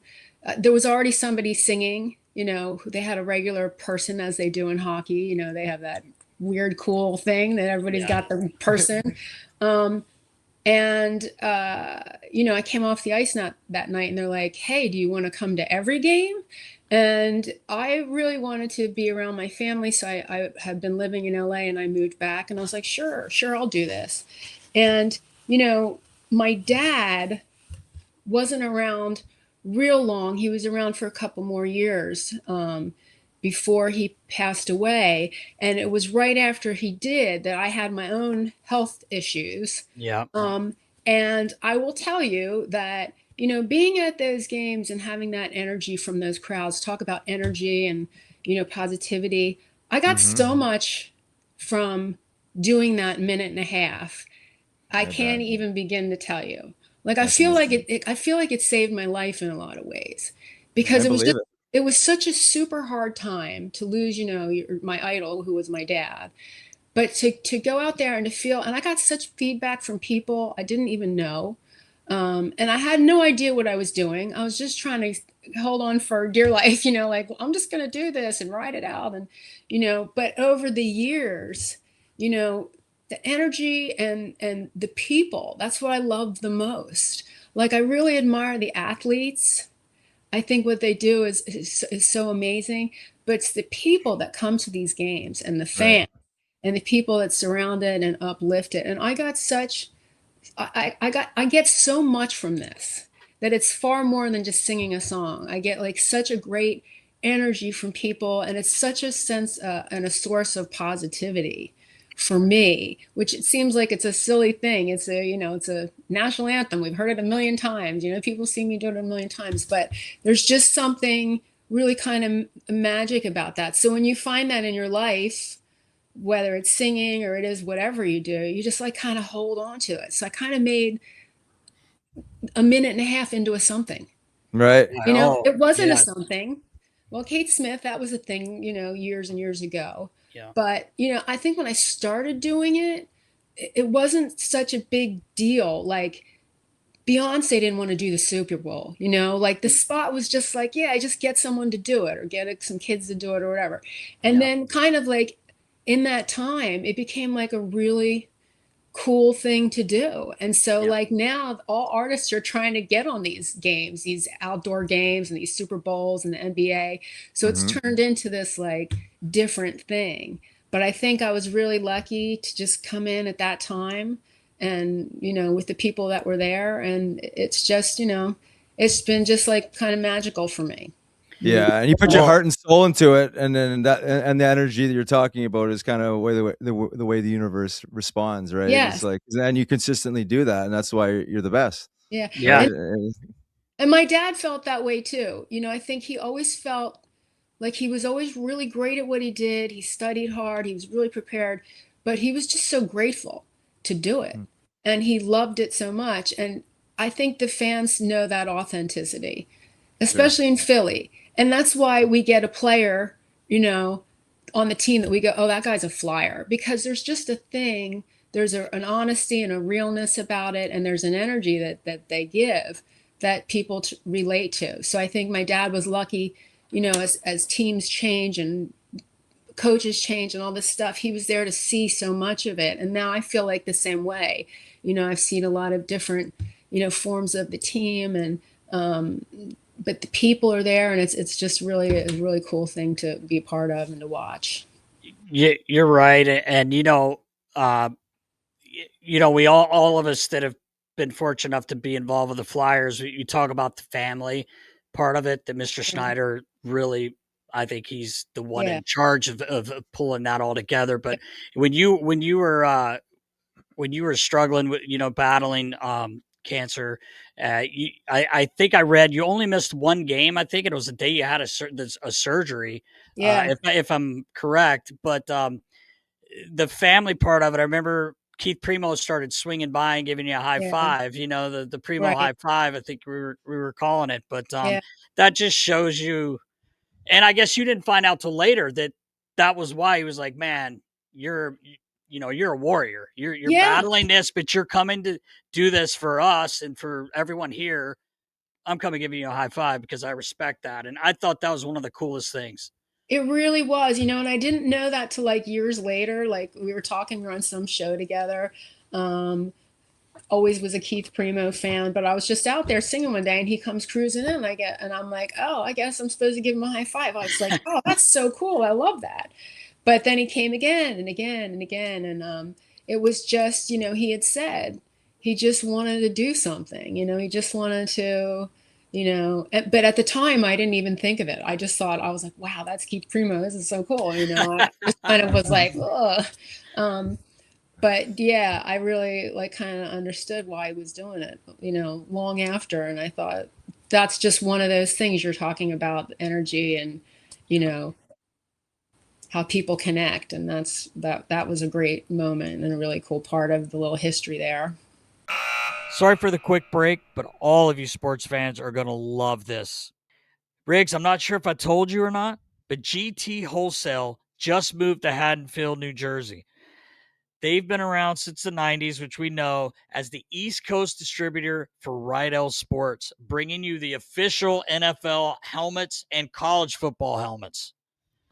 There was already somebody singing, they had a regular person, as they do in hockey. They have that weird, cool thing that everybody's got the person. And I came off the ice that night, and they're like, "Hey, do you want to come to every game?" And I really wanted to be around my family, so I had been living in LA, and I moved back, and I was like, "Sure, I'll do this." And my dad wasn't around real long. He was around for a couple more years before he passed away. And it was right after he did that I had my own health issues. Yeah. And I will tell you that, being at those games and having that energy from those crowds, talk about energy and, positivity. I got so much from doing that minute and a half. I can't even begin to tell you. Like, I feel like it saved my life in a lot of ways, because it was such a super hard time to lose, my idol, who was my dad. But to go out there and to feel, and I got such feedback from people I didn't even know. And I had no idea what I was doing. I was just trying to hold on for dear life, like, I'm just going to do this and ride it out. And, but over the years, the energy and the people, that's what I loved the most. Like, I really admire the athletes. I think what they do is so amazing, but it's the people that come to these games, and the fans, and the people that surround it and uplift it. And I get so much from this, that it's far more than just singing a song. I get like such a great energy from people, and it's such a sense and a source of positivity for me, which it seems like it's a silly thing. It's a national anthem. We've heard it a million times. People see me do it a million times, but there's just something really kind of magic about that. So when you find that in your life, whether it's singing or it is whatever you do, you just like kind of hold on to it. So I kind of made a minute and a half into a something. Right. It wasn't a something. Well, Kate Smith, that was a thing, years and years ago. Yeah. But, I think when I started doing it, it wasn't such a big deal. Like, Beyonce didn't want to do the Super Bowl, like the spot was just like, yeah, I just get someone to do it, or get some kids to do it, or whatever. And then kind of like in that time, it became like a really cool thing to do. And so like now all artists are trying to get on these games, these outdoor games and these Super Bowls and the NBA. So it's turned into this like different thing. But I think I was really lucky to just come in at that time, and, with the people that were there. And it's just, it's been just like kind of magical for me. Yeah, and you put your heart and soul into it, and then that and the energy that you're talking about is kind of the way the universe responds, right? Yeah. It's like, and you consistently do that, and that's why you're the best. Yeah. Yeah. And my dad felt that way too. I think he always felt like he was always really great at what he did. He studied hard. He was really prepared, but he was just so grateful to do it, and he loved it so much. And I think the fans know that authenticity, especially in Philly. And that's why we get a player, on the team that we go, oh, that guy's a flyer, because there's just a thing. There's an honesty and a realness about it. And there's an energy that they give that people relate to. So I think my dad was lucky, as teams change and coaches change and all this stuff, he was there to see so much of it. And now I feel like the same way. I've seen a lot of different, forms of the team, and, but the people are there, and it's just really a really cool thing to be a part of and to watch. Yeah, you're right. And, we all of us that have been fortunate enough to be involved with the Flyers, you talk about the family part of it, that Mr. Schneider really, I think he's the one in charge of pulling that all together. But when you were struggling with, battling, cancer, I think I read you only missed one game. I think it was the day you had a surgery. If I'm correct, but the family part of it, I remember Keith Primo started swinging by and giving you a high five. The Primo high five, I think we were calling it. But that just shows you. And I guess you didn't find out till later that was why he was like, man, you're a warrior. You're battling this, but you're coming to do this for us and for everyone here. I'm coming giving you a high five because I respect that. And I thought that was one of the coolest things. It really was, and I didn't know that till like years later. Like we were talking, we were on some show together. Um, Always was a Keith Primo fan, but I was just out there singing one day and he comes cruising in. And I'm like, oh, I guess I'm supposed to give him a high five. I was like, oh, that's so cool. I love that. But then he came again and again and again. And it was just, he had said he just wanted to do something, he just wanted to, but at the time I didn't even think of it. I just thought, I was like, wow, that's Keith Primo. This is so cool. I just kind of was like, ugh. But yeah, I really like kind of understood why he was doing it, long after. And I thought that's just one of those things you're talking about, energy and, you know, how people connect. And that was a great moment and a really cool part of the little history there. Sorry for the quick break, but all of you sports fans are going to love this. Riggs, I'm not sure if I told you or not, but GT Wholesale just moved to Haddonfield, New Jersey. They've been around since the 90s, which we know as the East Coast distributor for Rydell Sports, bringing you the official NFL helmets and college football helmets.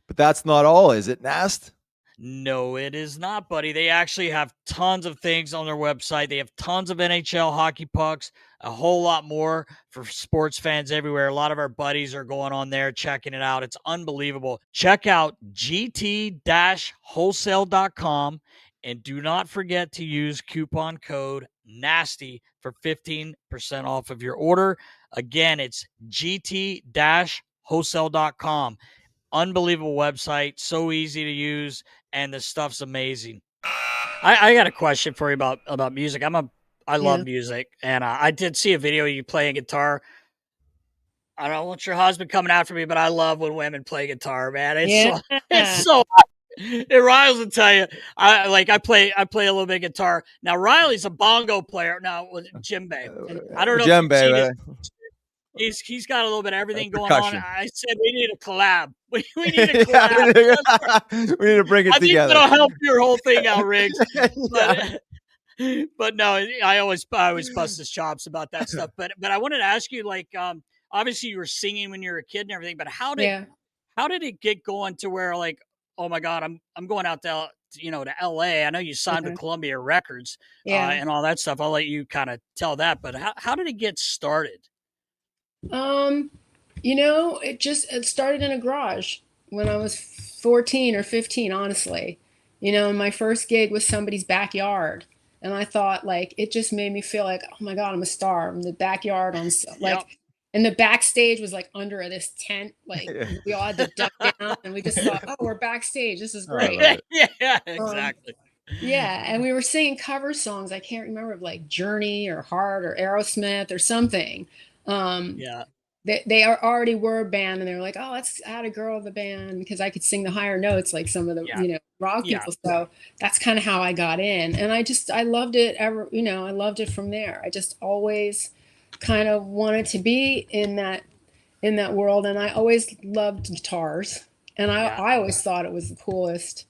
But that's not all, is it, Nast? No, it is not, buddy. They actually have tons of things on their website. They have tons of NHL hockey pucks, a whole lot more for sports fans everywhere. A lot of our buddies are going on there, checking it out. It's unbelievable. Check out gt-wholesale.com and do not forget to use coupon code NASTY for 15% off of your order. Again, it's gt-wholesale.com. Unbelievable website, so easy to use, and the stuff's amazing. I got a question for you about music. I love music, and I did see a video of you playing guitar. I don't want your husband coming after me, but I love when women play guitar, man. It's so and Riley will tell you, I play a little bit of guitar. Now Riley's a bongo player now with djembe. I don't know djembe, if you've seen right? He's got a little bit of everything going Percussion. on. I said we need a collab. We need a collab. We need to bring it I together. think that'll help your whole thing out, Riggs. Yeah. But no, I always bust his chops about that stuff. But I wanted to ask you, like, obviously you were singing when you were a kid and everything, but how did it get going to where, like, oh my God, I'm going out to LA. I know you signed with Columbia Records and all that stuff. I'll let you kind of tell that. But how did it get started? It started in a garage when I was 14 or 15, honestly. And my first gig was somebody's backyard. And I thought, like, it just made me feel like, oh my God, I'm a star. I'm in the backyard on and the backstage was like under this tent. Like we all had to duck down and we just thought, oh, we're backstage. This is great. Yeah, exactly. And we were singing cover songs. I can't remember, like Journey or Heart or Aerosmith or something. They already were a band and they were like, oh, let's add a girl of the band because I could sing the higher notes like some of the rock people. So that's kind of how I got in. And I loved it I loved it from there. I just always kind of wanted to be in that world. And I always loved guitars. And I always thought it was the coolest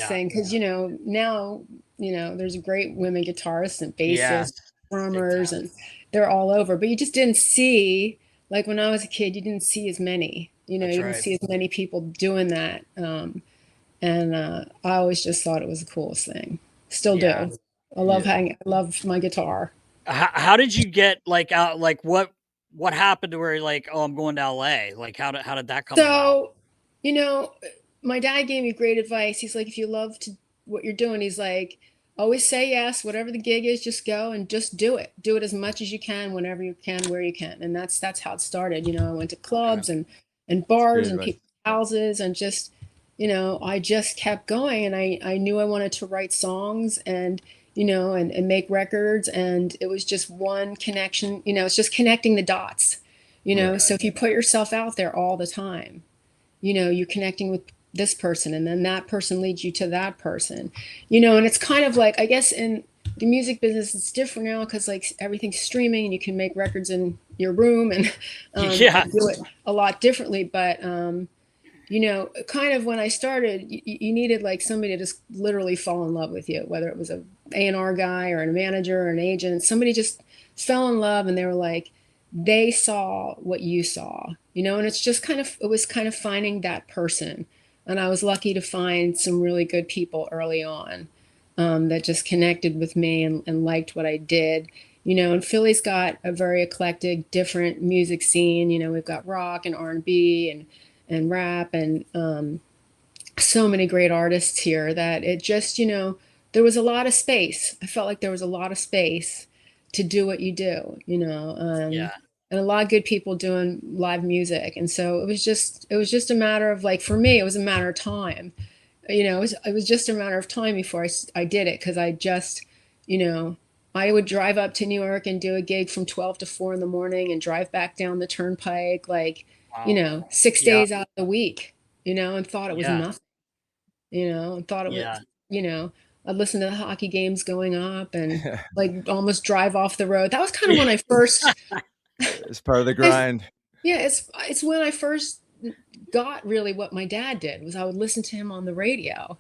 thing because, now, there's great women guitarists and bassists, drummers, and they're all over. But you just didn't see, like when I was a kid, you didn't see as many, you didn't see as many people doing that. I always just thought it was the coolest thing. Still do. I love my guitar. How did you get out? Like what happened to where you're like, oh, I'm going to LA? Like how did that come about? So, my dad gave me great advice. He's like, if you love what you're doing, he's like, always say yes, whatever the gig is, just go and just do it. Do it as much as you can, whenever you can, where you can. And that's how it started. I went to clubs and bars and people's houses and just, I just kept going. And I knew I wanted to write songs and, and make records. And it was just one connection, it's just connecting the dots, So if you put yourself out there all the time, you're connecting with this person and then that person leads you to that person, and it's kind of like, I guess in the music business, it's different now because like everything's streaming and you can make records in your room and do it a lot differently. But, kind of when I started, you needed like somebody to just literally fall in love with you, whether it was a A&R guy or a manager or an agent. Somebody just fell in love and they were like, they saw what you saw, and it was kind of finding that person. And I was lucky to find some really good people early on, that just connected with me and liked what I did. And Philly's got a very eclectic, different music scene. We've got rock and R&B and rap and so many great artists here that it just, there was a lot of space. I felt like there was a lot of space to do what you do, and a lot of good people doing live music. And so it was just a matter of, like, for me, it was a matter of time. It was just a matter of time before I did it, because I just, I would drive up to New York and do a gig from 12 to 4 in the morning and drive back down the turnpike, like, Wow. 6 days out of the week, and thought it was Yeah. nothing, and thought it Yeah. was, I'd listen to the hockey games going up and like almost drive off the road. That was kind of when I first, It's part of the grind. it's when I first got really what my dad did, was I would listen to him on the radio.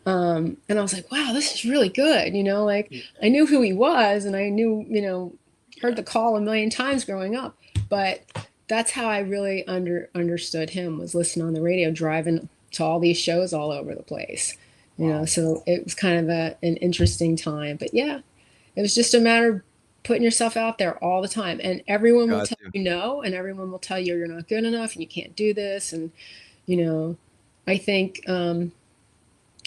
And I was like, wow, this is really good. Like, I knew who he was, and I knew, heard the call a million times growing up, but that's how I really understood him, was listening on the radio, driving to all these shows all over the place. So it was kind of an interesting time. But yeah, it was just a matter of putting yourself out there all the time, and everyone will tell you no, and everyone will tell you you're not good enough and you can't do this. And I think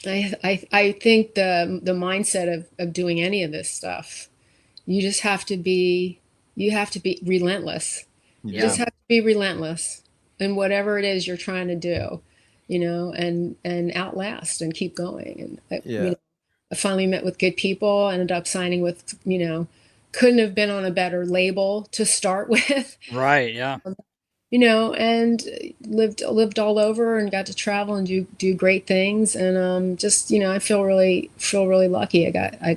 I think the mindset of doing any of this stuff, you just have to be relentless. You just have to be relentless in whatever it is you're trying to do, and outlast and keep going. And I finally met with good people, ended up signing with, couldn't have been on a better label to start with. Right. Yeah. And lived all over and got to travel and do great things. And just, I feel really lucky. I got, I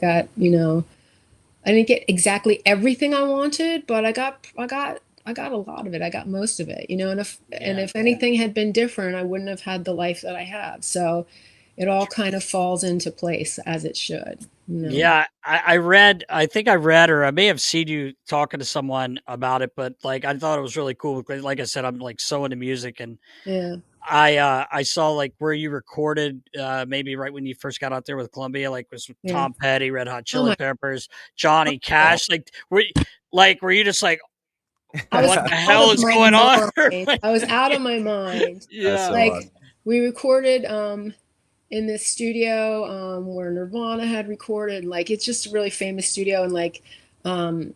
didn't get exactly everything I wanted, but I got a lot of it. I got most of it, and if anything had been different, I wouldn't have had the life that I have. So it all kind of falls into place as it should. Yeah, I think I read, or I may have seen you talking to someone about it, but like, I thought it was really cool. Like I said, I'm like so into music, and yeah, I saw like where you recorded, maybe right when you first got out there with Columbia, like with Tom Petty, Red Hot Chili Peppers, Johnny Cash. Like, were you just like, what the hell is going on? I was out of my mind. Yeah, like we recorded in this studio where Nirvana had recorded. Like, it's just a really famous studio, and like when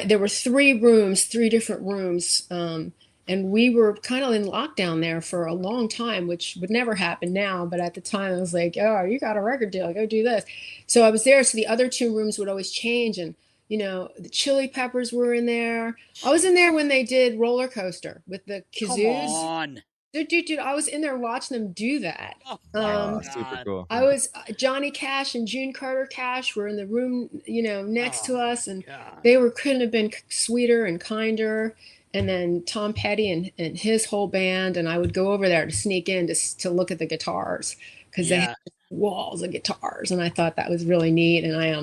there were three different rooms, and we were kind of in lockdown there for a long time, which would never happen now. But at the time, I was like, oh, you got a record deal, go do this. So I was there. So the other two rooms would always change, and the Chili Peppers were in there. I was in there when they did Roller Coaster with the kazoos. Come on. Dude, I was in there watching them do that. Super cool. I was Johnny Cash and June Carter Cash were in the room, next to us, and they couldn't have been sweeter and kinder. And then Tom Petty and his whole band, and I would go over there to sneak in to look at the guitars, because they had walls of guitars, and I thought that was really neat. And I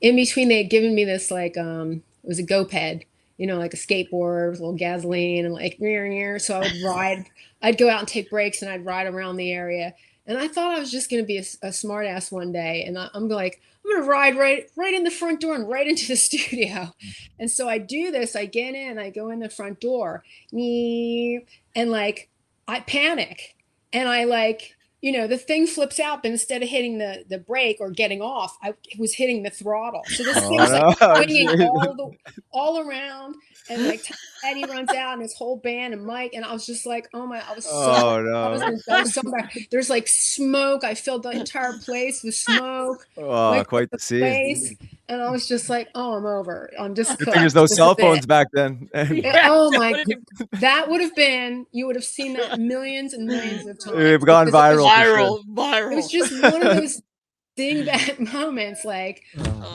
in between, they had given me this, like, it was a GoPed, like a skateboard with a little gasoline, and like, so I would ride. I'd go out and take breaks, and I'd ride around the area. And I thought I was just going to be a smart ass one day. And I'm like, I'm going to ride right in the front door and right into the studio. And so I do this, I get in, I go in the front door, and like, I panic, and I like, the thing flips out, but instead of hitting the brake or getting off, I was hitting the throttle. So this thing's like swinging all around, and like Eddie runs out and his whole band and Mike, and I was just like, oh my, I was gonna die so bad. There's like smoke. I filled the entire place with smoke. Oh, quite the scene. And I was just like, oh, I'm over. I'm just. Good thing there's no cell phones back then. Oh my, that would have been. You would have seen that millions and millions of times. We've gone viral. Viral. It was just one of those dingbat moments, like,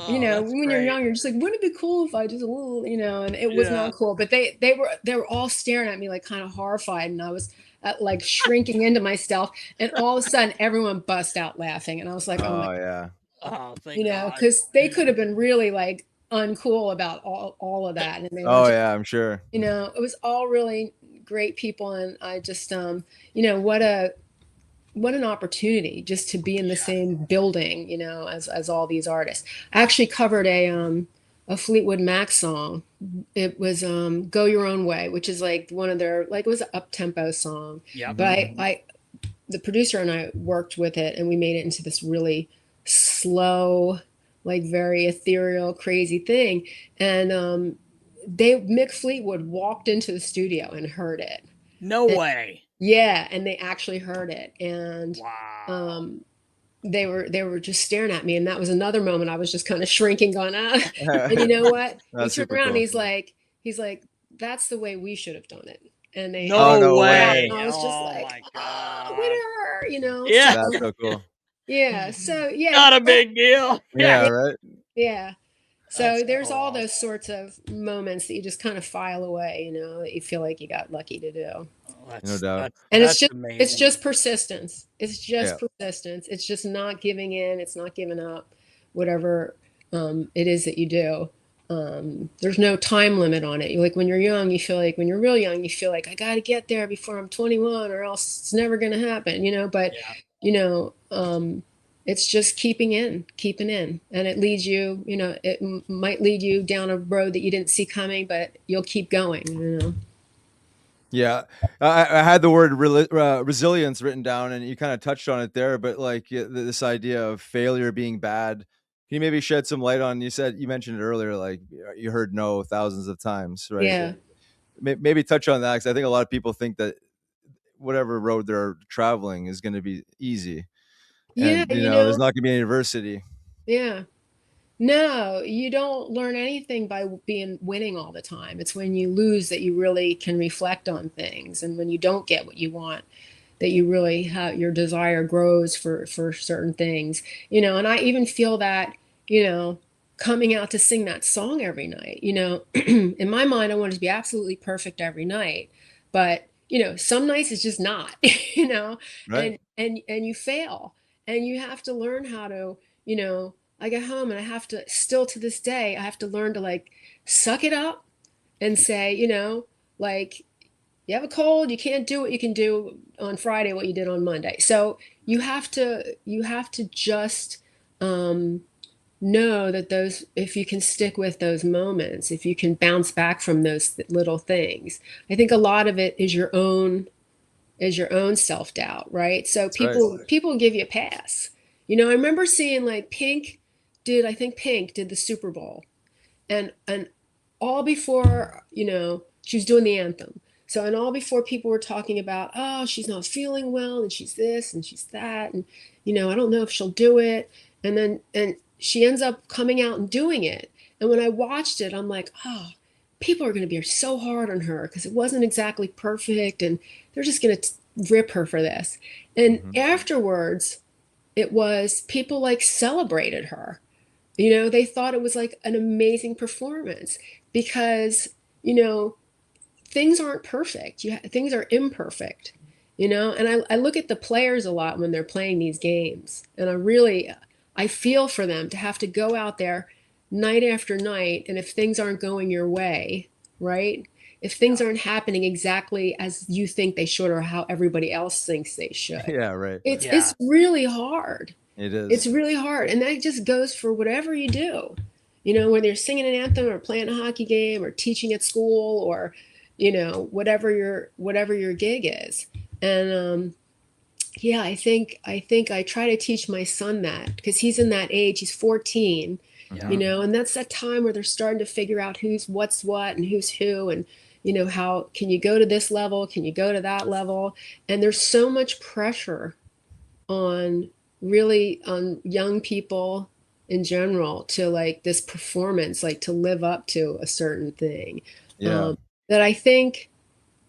when you're young, you're just like, wouldn't it be cool if I just a little, and it was not cool. But they were all staring at me like kind of horrified, and I was like shrinking into myself, and all of a sudden everyone bust out laughing, and I was like, oh my God. Oh, thank God. Because they could have been really like uncool about all of that. And they were Oh just, yeah, I'm sure. it was all really great people. And I just, what an opportunity just to be in the same building, as all these artists. I actually covered a Fleetwood Mac song. It was Go Your Own Way, which is like one of their, like, it was an up-tempo song. Yeah. But I the producer and I worked with it, and we made it into this really slow, like very ethereal, crazy thing. And Mick Fleetwood walked into the studio and heard it. No way. Yeah, and they actually heard it, and Wow. they were just staring at me, and that was another moment I was just kind of shrinking, going, ah. And you know what? He That's turned super around, cool. and he's like, that's the way we should have done it. And they No no way. and I was just Oh like, my ah, God. winner, Yeah. So, That's so cool. yeah, so yeah, Not a big deal. Yeah, right. yeah. So That's there's so all awesome. those sorts of moments that you just kind of file away, that you feel like you got lucky to do. No doubt. And That's it's amazing. just persistence. It's just Yeah. persistence. It's just not giving in. It's not giving up, whatever it is that you do. There's no time limit on it. Like when you're young, you feel like, when you're real young, you feel like, I got to get there before I'm 21 or else it's never going to happen, but Yeah. it's just keeping in, and it leads you, it might lead you down a road that you didn't see coming, but you'll keep going. Yeah, I had the word resilience written down, and you kind of touched on it there. But like this idea of failure being bad, can you maybe shed some light on? You mentioned it earlier, like you heard no thousands of times, right? Yeah. Maybe touch on that, because I think a lot of people think that whatever road they're traveling is going to be easy, Yeah, and there's not going to be any adversity. yeah. No, you don't learn anything by winning all the time. It's when you lose that you really can reflect on things, and when you don't get what you want, that you really have, your desire grows for certain things. And I even feel that, coming out to sing that song every night, in my mind I want it to be absolutely perfect every night, but some nights it's just not, Right. and you fail, and you have to learn how to, I get home and I have to, still to this day, I have to learn to, like, suck it up and say, like, you have a cold, you can't do what you can do on Friday, what you did on Monday. So you have to just know that those, if you can stick with those moments, if you can bounce back from those little things, I think a lot of it is your own self-doubt, right? So That's right. people give you a pass. I remember seeing, like, I think Pink did the Super Bowl, and all before, she was doing the anthem. So, and all before, people were talking about, oh, she's not feeling well, and she's this and she's that, and I don't know if she'll do it. And she ends up coming out and doing it. And when I watched it, I'm like, oh, people are going to be so hard on her because it wasn't exactly perfect, and they're just going to rip her for this. And afterwards, it was, people, like, celebrated her. They thought it was like an amazing performance because, things aren't perfect. Things are imperfect, and I look at the players a lot when they're playing these games, and I feel for them to have to go out there night after night. And if things aren't going your way, right? If things aren't happening exactly as you think they should, or how everybody else thinks they should, Yeah, right. it's really hard. It is. It's really hard. And that just goes for whatever you do, whether you're singing an anthem or playing a hockey game or teaching at school, or, whatever your gig is. And, yeah, I think I try to teach my son that, because he's in that age, he's 14, and that's that time where they're starting to figure out who's what's what and who's who, and, how can you go to this level? Can you go to that level? And there's so much pressure on young people in general to, like, this performance, like, to live up to a certain thing. Yeah. That I think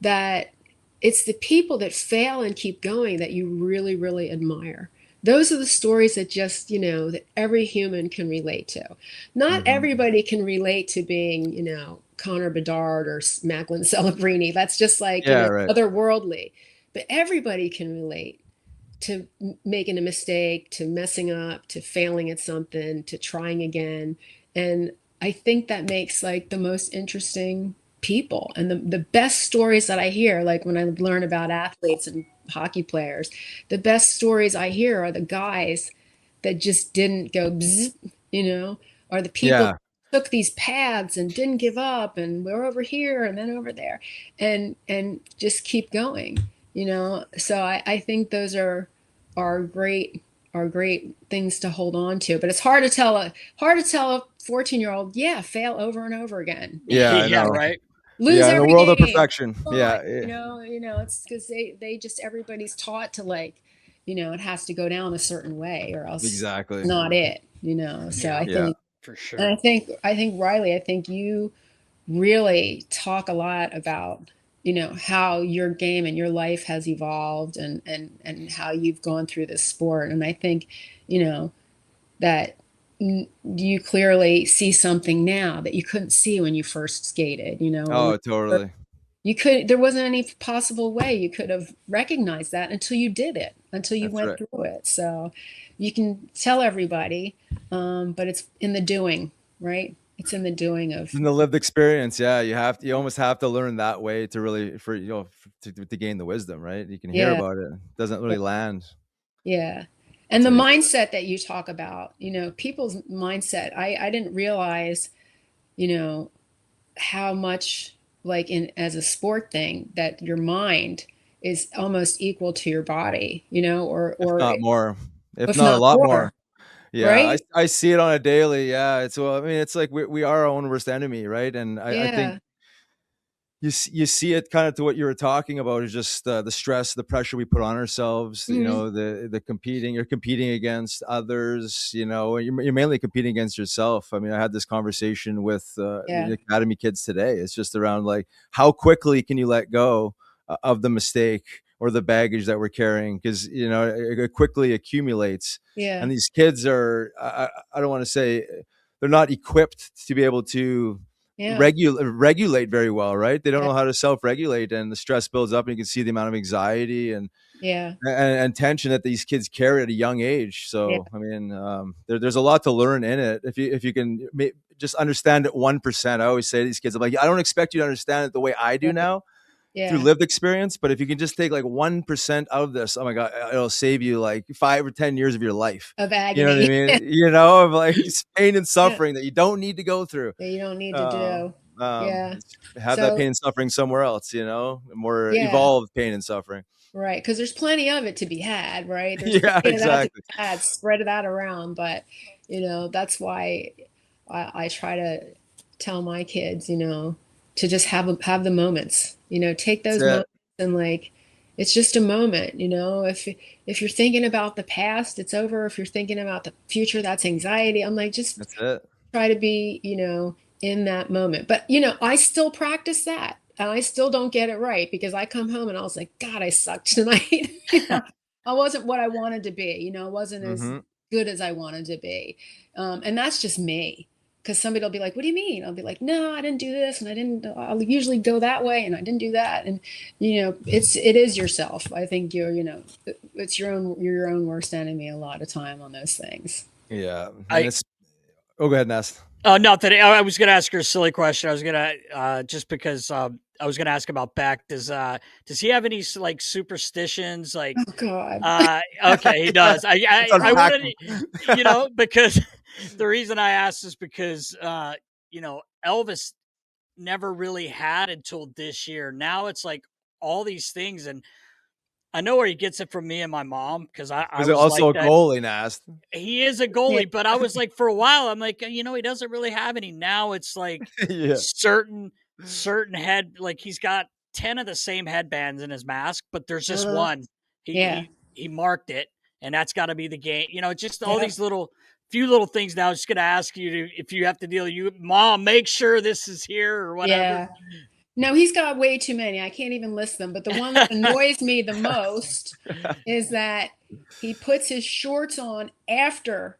that it's the people that fail and keep going that you really, really admire. Those are the stories that just, that every human can relate to. Not everybody can relate to being, Connor Bedard or Macklin Celebrini. That's just like, right. otherworldly. But everybody can relate to making a mistake, to messing up, to failing at something, to trying again. And I think that makes like the most interesting people, and the best stories that I hear, like when I learn about athletes and hockey players, the best stories I hear are the guys that just didn't go bzz, or the people Yeah. that took these paths and didn't give up, and we're over here and then over there, and just keep going, So I think those are great things to hold on to. But it's hard to tell a 14-year-old, yeah, fail over and over again. Yeah, I Yeah, know. right. Lose Yeah, in the every world of game. perfection. Come Yeah. on, it's because they just, everybody's taught to like, it has to go down a certain way or else Exactly. it's not it, So I Yeah. think, For sure. and I think Riley, I think you really talk a lot about, how your game and your life has evolved and how you've gone through this sport. And I think, that you clearly see something now that you couldn't see when you first skated, Oh, totally. there wasn't any possible way you could have recognized that until you did it, until you That's went right. through it. So you can tell everybody, but it's in the doing, right? It's in the doing of In the lived experience. Yeah. You almost have to learn that way to really, to gain the wisdom, right? You can hear yeah, about it. It doesn't really land. yeah. And the So mindset that you talk about, people's mindset, I didn't realize, how much like as a sport thing that your mind is almost equal to your body, if or not more, if if not a not lot more, more. Yeah. right? I see it on a daily. Yeah. It's like we are our own worst enemy. Right. And I think Yeah. you see it kind of to what you were talking about is just the stress, the pressure we put on ourselves, Mhm. the competing, you're competing against others, you're mainly competing against yourself. I mean, I had this conversation with Yeah. the academy kids today. It's just around like, how quickly can you let go of the mistake or the baggage that we're carrying? Because, it quickly accumulates. Yeah. And these kids are, I don't want to say they're not equipped to be able to Yeah. regulate very well, right? They don't Yeah. know how to self-regulate, and the stress builds up, and you can see the amount of anxiety and Yeah. and tension that these kids carry at a young age. Yeah. So I mean, there's a lot to learn in it if you can just understand it 1%. I always say to these kids, I'm like, I don't expect you to understand it the way I do Right. now through Yeah. lived experience, but if you can just take like 1% out of this, oh my god, it'll save you like 5 or 10 years of your life. Of You know what I agony. mean? Of like pain and Yeah. suffering that you don't need to go through. That you don't need to um, do. Yeah. have that So, pain and suffering somewhere else, more yeah. evolved pain and suffering. Right. Because there's plenty of it to be had, right? There's Yeah, plenty of that to exactly. be had. Spread that around. But, that's why I try to tell my kids, to just have the moments, take That's those it. moments and like, it's just a moment, if you're thinking about the past, it's over. If you're thinking about the future, that's anxiety. I'm like, just That's it. try to be, in that moment. But, I still practice that. And I still don't get it right because I come home and I was like, God, I sucked tonight. I wasn't what I wanted to be, I wasn't as Hmm. good as I wanted to be. And that's just me. Because somebody will be like, what do you mean? I'll be like, no, I didn't do this. And I'll usually go that way. And I didn't do that. And, it is yourself. I think it's your own worst enemy a lot of time on those things. Yeah, and it's. Oh, go ahead, Nest. Not that I was going to ask her a silly question. I was going to just because I was going to ask about Beck. Does he have any like superstitions? Like, Oh God. Okay, he does. I unpack wanted, because the reason I asked is because Elvis never really had until this year. Now it's like all these things, and I know where he gets it from me and my mom because I Was it was like also a that. goalie, Nast? He is a Yeah. goalie, but I was like, for a while, I'm like, he doesn't really have any. Now it's like Yeah. certain head, like he's got 10 of the same headbands in his mask, but there's just one. Yeah. He marked it, and that's got to be the game. Just all Yeah. these few little things. Now I'm just gonna ask you if you have to deal. Mom, make sure this is here or whatever. Yeah. No, he's got way too many. I can't even list them. But the one that annoys me the most is that he puts his shorts on after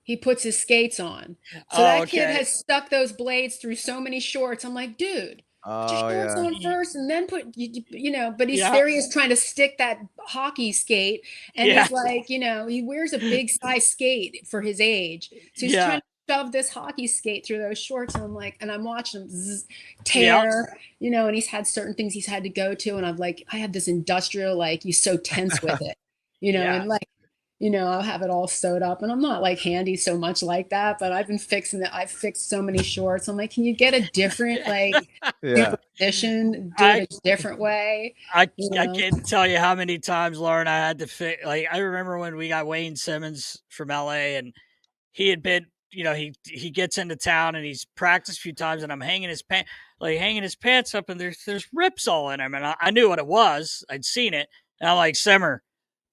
he puts his skates on. So that kid has stuck those blades through so many shorts. I'm like, dude, put your Oh shorts yeah. on first and then but he's Yeah. there. He is trying to stick that hockey skate. And Yeah. he's like, he wears a big size skate for his age. So he's Yeah. trying to shove this hockey skate through those shorts, and I'm like, and I'm watching him tear, you know, and he's had certain things he's had to go to, and I have this industrial, like, he's so tense with it, you know, and like, you know, I'll have it all sewed up, and I'm not like handy so much like that, but I've been fixing it. I've fixed so many shorts. I'm like, can you get a different, like, superstition, do it a different way? I can't tell you how many times, Lauren, I had to fix. Like, I remember when we got Wayne Simmons from LA, and he had been, you know, he gets into town and he's practiced a few times, and I'm hanging his pants up, and there's rips all in him, and I knew what it was. I'd seen it, and I'm like, Simmer,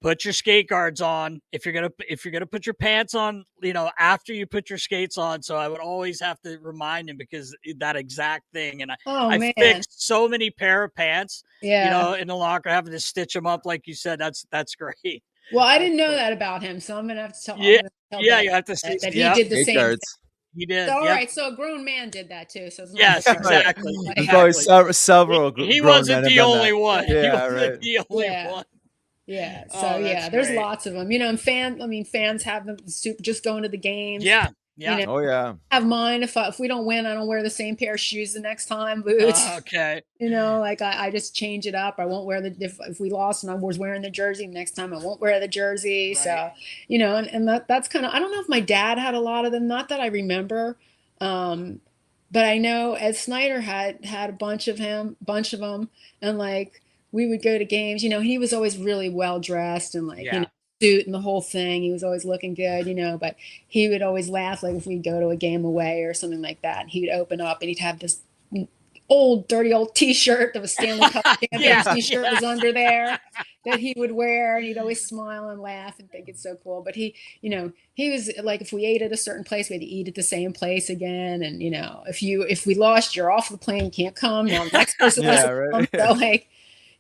put your skate guards on if you're gonna put your pants on, you know, after you put your skates on. So I would always have to remind him, because that exact thing. And I fixed so many pair of pants, you know, in the locker, having to stitch them up, like you said. That's great. Well, I didn't know that about him, so I'm gonna have to tell. You have to see that he did the same thing. He did. So, all right, so a grown man did that too. So yes, exactly. There's probably several. He wasn't the only one. Yeah, right. The only one. Yeah. So there's great. Lots of them, you know, and fans have them just going to the games. Yeah. You know, have mine. If we don't win, I don't wear the same pair of shoes the next time. Boots. Okay. You know, like I just change it up. I won't wear if we lost and I was wearing the jersey, next time I won't wear the jersey. Right. So, you know, and that's kind of, I don't know if my dad had a lot of them, not that I remember. But I know Ed Snyder had a bunch of them, and like, we would go to games, you know, he was always really well dressed and like, you know, suit and the whole thing. He was always looking good, you know, but he would always laugh, like if we'd go to a game away or something like that. He would open up and he'd have this dirty old t-shirt of a Stanley Cup champions t-shirt was under there that he would wear, and he'd always smile and laugh and think it's so cool. But he, you know, he was like, if we ate at a certain place, we had to eat at the same place again. And, you know, if we lost, you're off the plane, can't come. Now the next person has to come. So like,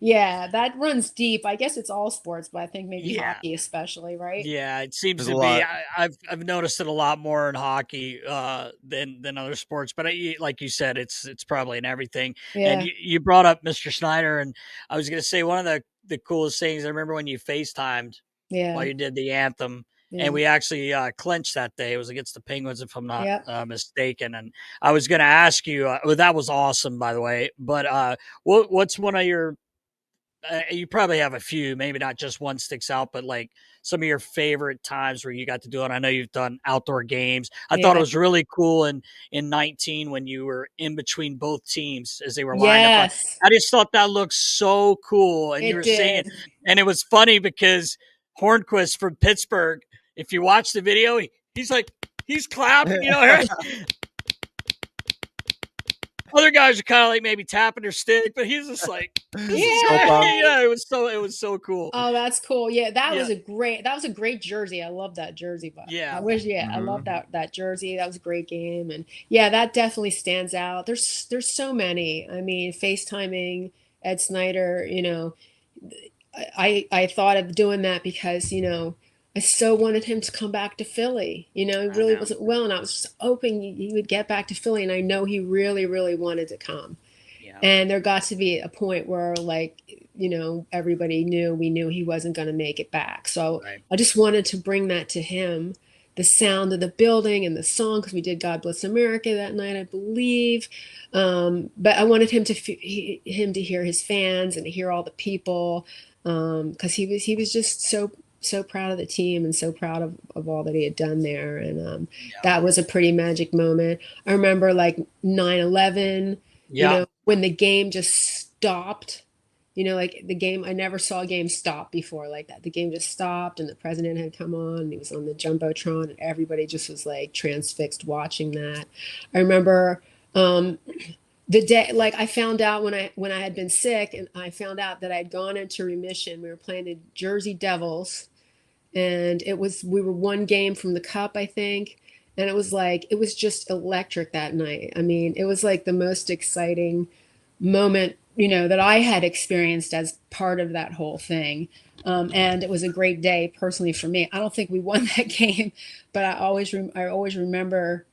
yeah, that runs deep. I guess it's all sports, but I think maybe hockey especially, right? Yeah, it seems to be. I've noticed it a lot more in hockey than other sports. But like you said, it's probably in everything. Yeah. And you brought up Mr. Snyder, and I was going to say, one of the coolest things, I remember when you FaceTimed while you did the anthem. Yeah. And we actually clinched that day. It was against the Penguins, if I'm not mistaken. And I was going to ask you, that was awesome, by the way. But what's one of your you probably have a few, maybe not just one sticks out, but like some of your favorite times where you got to do it. I know you've done outdoor games. I thought it was really cool in 19 when you were in between both teams as they were lined up. I just thought that looked so cool. And you were singing, and it was funny because Hornquist from Pittsburgh, if you watch the video, he's like, he's clapping, you know, other guys are kind of like maybe tapping their stick, but he's just like, it was so cool. Oh, that's cool. Yeah, that was a great jersey. I love that jersey. But I wish, I love that jersey. That was a great game, and that definitely stands out. There's so many. I mean, FaceTiming Ed Snyder. You know, I thought of doing that because, you know, I so wanted him to come back to Philly. You know, he really wasn't well, and I was just hoping he would get back to Philly, and I know he really, really wanted to come. Yeah. And there got to be a point where, like, you know, we knew he wasn't going to make it back. So I just wanted to bring that to him, the sound of the building and the song, because we did God Bless America that night, I believe. But I wanted him to hear his fans and to hear all the people, because he was just so proud of the team and so proud of all that he had done there. And that was a pretty magic moment. I remember like 9/11, you know, when the game just stopped, you know, like the game, I never saw a game stop before like that. The game just stopped and the president had come on and he was on the Jumbotron and everybody just was like transfixed watching that. I remember, the day, like I found out when I had been sick, and I found out that I had gone into remission. We were playing the Jersey Devils, and we were one game from the cup, I think. And it was just electric that night. I mean, it was like the most exciting moment, you know, that I had experienced as part of that whole thing. And it was a great day personally for me. I don't think we won that game, but I always remember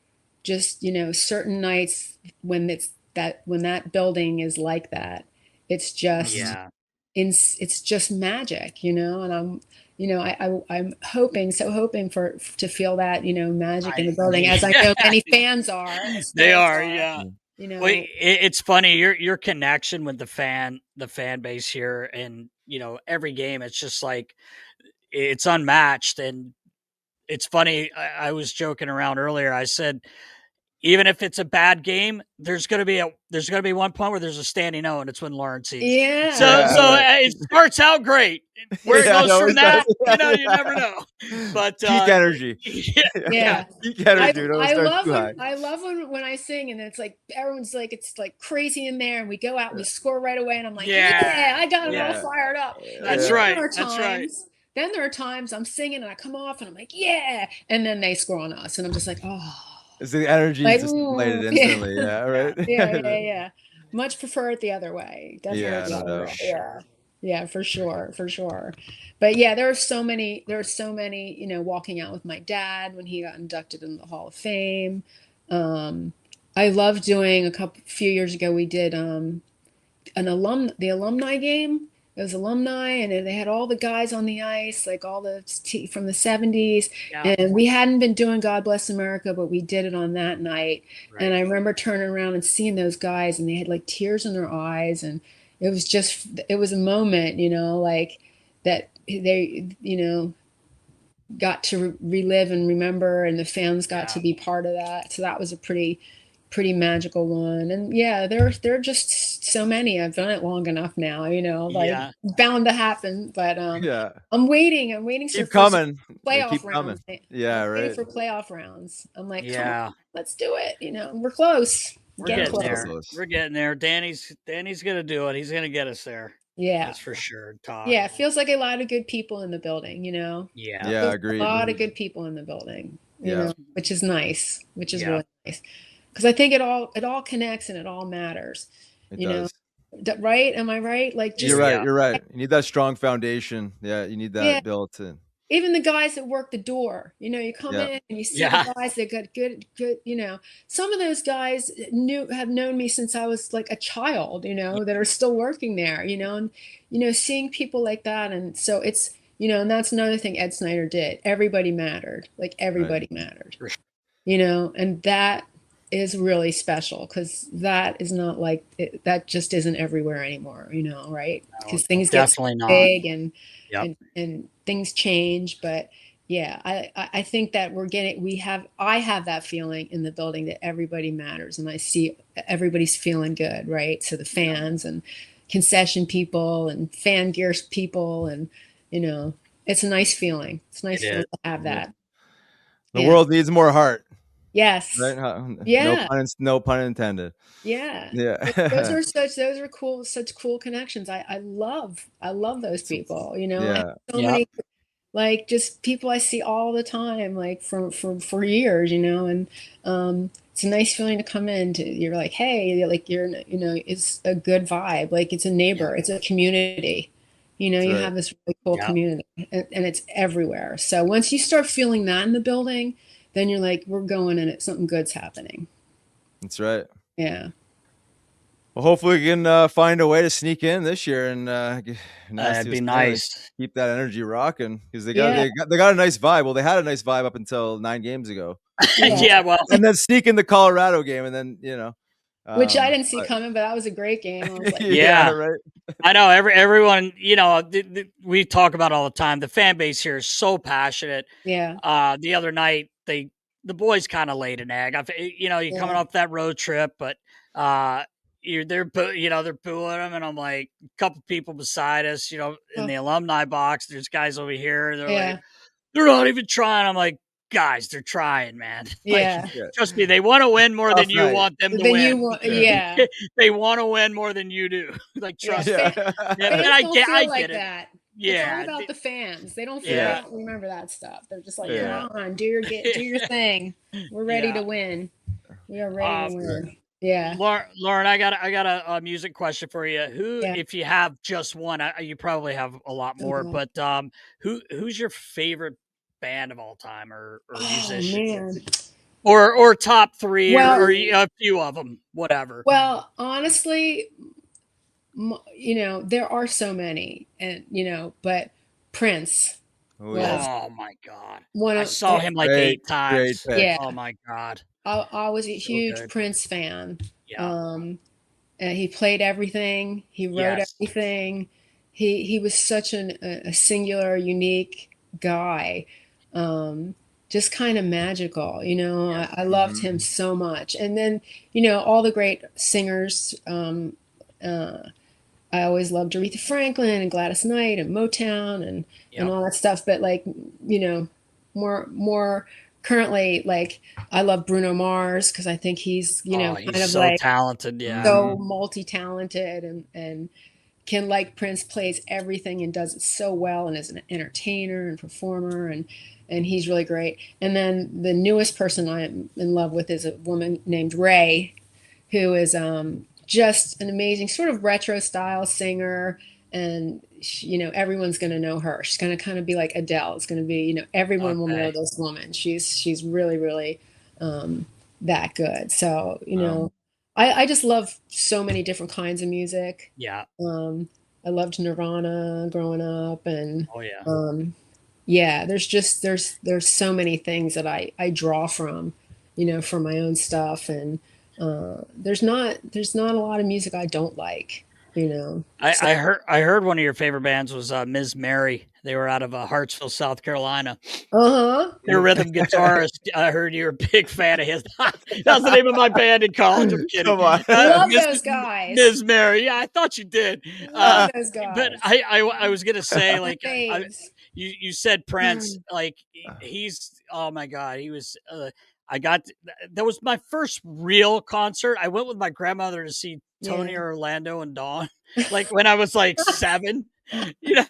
just, you know, certain nights when that building is like that, it's just it's just magic, you know. And I'm hoping to feel that, magic in the building, as I know many fans are. They are, yeah. Well, You know, it's funny your connection with the fan base here, and every game, it's just like it's unmatched. And it's funny. I was joking around earlier. I said, even if it's a bad game, there's going to be one point where there's a standing O, and it's when Lauren sees. yeah. So it starts out great. Where it goes from that, you never know. But peak energy. Yeah. Peak energy. I love when I sing and it's like everyone's like, it's like crazy in there, and we go out and we score right away, and I'm like, I got it all fired up. That's right. Then there are times I'm singing and I come off and I'm like, and then they score on us, and I'm just like, oh. It's the energy is displayed instantly. Yeah, right. Yeah. Much prefer it the other way. Definitely the other way. Yeah, for sure. But yeah, there are so many, walking out with my dad when he got inducted in the Hall of Fame. I love doing few years ago, we did the alumni game. It was alumni, and they had all the guys on the ice, like all the from the 70s. Yeah. And we hadn't been doing God Bless America, but we did it on that night. Right. And I remember turning around and seeing those guys, and they had like tears in their eyes. And it was a moment, like that they, got to relive and remember, and the fans got to be part of that. So that was a pretty magical one. And there are just so many. I've done it long enough now, bound to happen. But I'm waiting keep coming. Playoff rounds. Right. For playoff rounds. I'm like, come on, let's do it. We're close. We're getting there. We're getting there. Danny's gonna do it. He's gonna get us there. Yeah, that's for sure. Todd. Yeah, it feels like a lot of good people in the building. Yeah, agreed. A lot of good people in the building. Which is nice. Which is really nice. Because I think it all connects and it all matters. It does. Right? Am I right? Like, just, you're right. You're right. You need that strong foundation. Yeah, you need that built in. Even the guys that work the door, you come in and you see the guys that got good. Some of those guys have known me since I was like a child. That are still working there. And seeing people like that, and so it's and that's another thing Ed Snyder did. Everybody mattered. Like everybody mattered. And that is really special, because that is not like that just isn't everywhere anymore, right? Because things get so big and things change. But I think that I have that feeling in the building that everybody matters, and I see everybody's feeling good, right? So the fans and concession people and fan gear people, and it's a nice feeling. It's nice to have that. The world needs more heart. Yes. Right? Yeah. No pun intended. Yeah. Yeah. those are cool, such cool connections. I love those people, so many, like, just people I see all the time, like for years, and it's a nice feeling to come in to, you're like, hey, like, it's a good vibe. Like, it's a neighbor, it's a community, you have this really cool community, and it's everywhere. So once you start feeling that in the building, then you're like, we're going in it. Something good's happening. That's right. Yeah. Well, hopefully we can find a way to sneak in this year, and that'd be nice. Keep that energy rocking, because they got a nice vibe. Well, they had a nice vibe up until 9 games ago. Well, and then sneak in the Colorado game, and then which I didn't see coming, but that was a great game. I was like, right. I know everyone. We talk about all the time. The fan base here is so passionate. Yeah. The other night, the boys kind of laid an egg. You're coming off that road trip, but they're booing them, and I'm like, a couple people beside us, in the alumni box. There's guys over here. They're like, they're not even trying. I'm like, guys, they're trying, man. Yeah. Trust me, they want to win more than you want them to win. They want to win more than you do. Like, trust me. And I get it. That. Yeah, it's all about the fans. They don't remember that stuff. They're just like, come on, do your thing. We're ready to win. We are ready to win. Yeah, Lauren, I got a music question for you. If you have just one, you probably have a lot more. But who's your favorite band of all time, or musician, man. or top 3, or a few of them, whatever? Well, honestly, there are so many, and but Prince, Oh my God. One I of saw him like Great 8 times. pick. Yeah. Oh my God. I was a So huge good. Prince fan. Yeah. And he played everything. He wrote Yes. everything. He was such a singular, unique guy. Just kind of magical, you know. Yeah. I loved him so much. And then, you know, all the great singers. I always loved Aretha Franklin and Gladys Knight and Motown and Yep. all that stuff. But like, you know, more currently, like I love Bruno Mars because I think he's, you know, he's kind of so like talented. Yeah. so multi-talented and can, like Prince, plays everything and does it so well and is an entertainer and performer and he's really great. And then the newest person I'm in love with is a woman named Ray, who is just an amazing sort of retro style singer. And she, you know, everyone's going to know her. She's going to kind of be like Adele. It's going to be, you know, everyone will know this woman. She's really, really that good. So, you know, I just love so many different kinds of music. Yeah. I loved Nirvana growing up, and Oh yeah. yeah, there's so many things that I draw from, you know, for my own stuff, and there's not a lot of music I don't like, you know. I heard one of your favorite bands was Ms. Mary. They were out of Hartsville, South Carolina. Uh-huh. Your rhythm guitarist, I heard you're a big fan of his. That's the name of my band in college. I'm kidding. Come on. Love those guys. Ms. Mary. Yeah, I thought you did. Love those guys. But I was gonna say, like, you said Prince, like he's, oh my God, he was. That was my first real concert. I went with my grandmother to see Tony Orlando and Dawn, like when I was like 7. You know,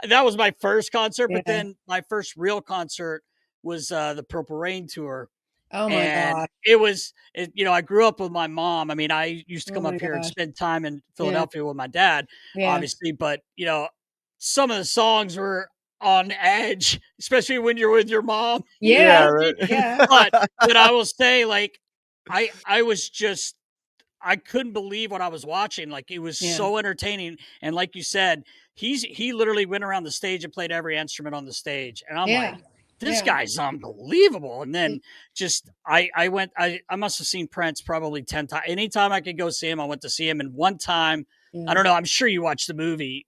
that was my first concert. But then my first real concert was the Purple Rain tour. Oh my God. It was, you know, I grew up with my mom. I mean, I used to come up here and spend time in Philadelphia with my dad, obviously. But, you know, some of the songs were on edge, especially when you're with your mom. Yeah. Right. Yeah. But I will say, like, I was just, I couldn't believe what I was watching. Like, it was so entertaining. And like you said, he literally went around the stage and played every instrument on the stage. And I'm like, this guy's unbelievable. And then just, I must have seen Prince probably 10 times. Anytime I could go see him, I went to see him. And one time, I don't know, I'm sure you watched the movie,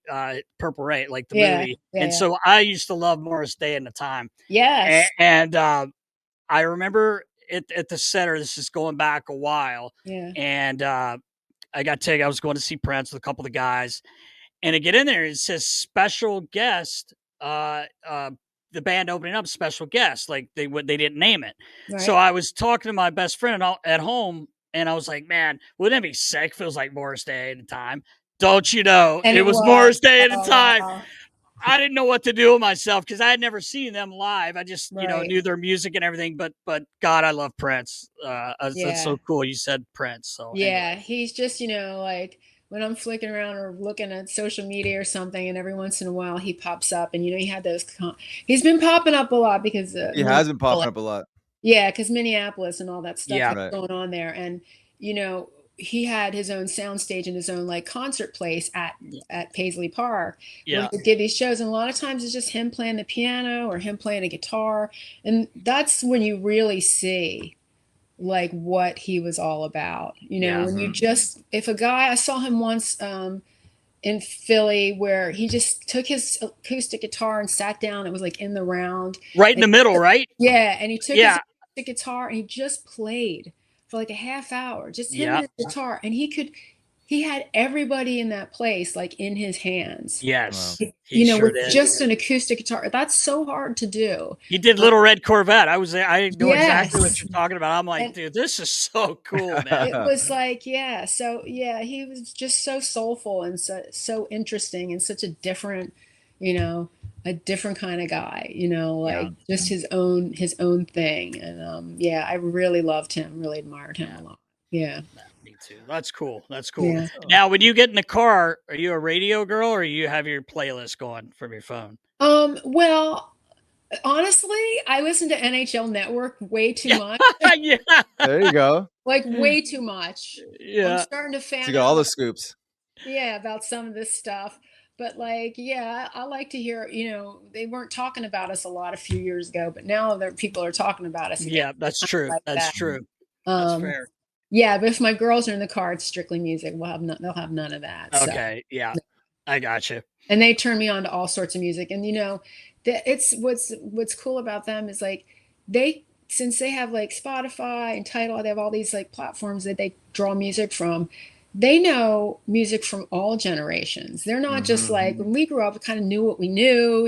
Purple Rain, like the movie. And so I used to love Morris Day in the time. Yes. And I remember at the center, this is going back a while. Yeah. And I got tickets. I was going to see Prince with a couple of the guys. And to get in there, it says special guest, the band opening up, special guest. Like they didn't name it. Right. So I was talking to my best friend at home, and I was like, man, wouldn't it be sick if it was like Morris Day at the time? Don't you know? And it was Morris Day at the time. Wow. I didn't know what to do with myself because I had never seen them live. I just, you know, knew their music and everything. But God, I love Prince. That's so cool. You said Prince. So anyway. He's just, you know, like when I'm flicking around or looking at social media or something, and every once in a while he pops up, and you know, he had those. He's been popping up a lot because he has been popping up a lot. Yeah, because Minneapolis and all that stuff that's going on there, and you know, he had his own soundstage and his own like concert place at Paisley Park where he would give these shows. And a lot of times it's just him playing the piano or him playing a guitar. And that's when you really see like what he was all about. You know, when you just, if a guy, I saw him once in Philly where he just took his acoustic guitar and sat down. It was like in the round. Right in the middle, right? Yeah. And he took his acoustic guitar and he just played for like a half hour, just him and his guitar. And he had everybody in that place like in his hands. Yes. Wow. You know, with just an acoustic guitar. That's so hard to do. He did Little Red Corvette. I know exactly what you're talking about. I'm like, dude, this is so cool, man. It was like, so he was just so soulful and so interesting and such a different, you know, a different kind of guy, you know, like just his own thing. And I really loved him, really admired him a lot. Yeah. Me too. That's cool. Yeah. Now, when you get in the car, are you a radio girl or you have your playlist going from your phone? Well, honestly, I listen to NHL Network way too much. Yeah. There you go. Like way too much. Yeah. I'm starting to fan out. You got all the scoops. Yeah, about some of this stuff. But like, yeah, I like to hear, they weren't talking about us a lot a few years ago, but now people are talking about us again. Yeah, that's true. Like That's that. true. That's Um, fair. yeah, but if my girls are in the car, it's strictly music. They'll have none of that. Okay. Yeah, I got you. And they turn me on to all sorts of music. And it's what's cool about them is like since they have like Spotify and Tidal, they have all these like platforms that they draw music from. They know music from all generations. They're not just like when we grew up, we kind of knew what we knew,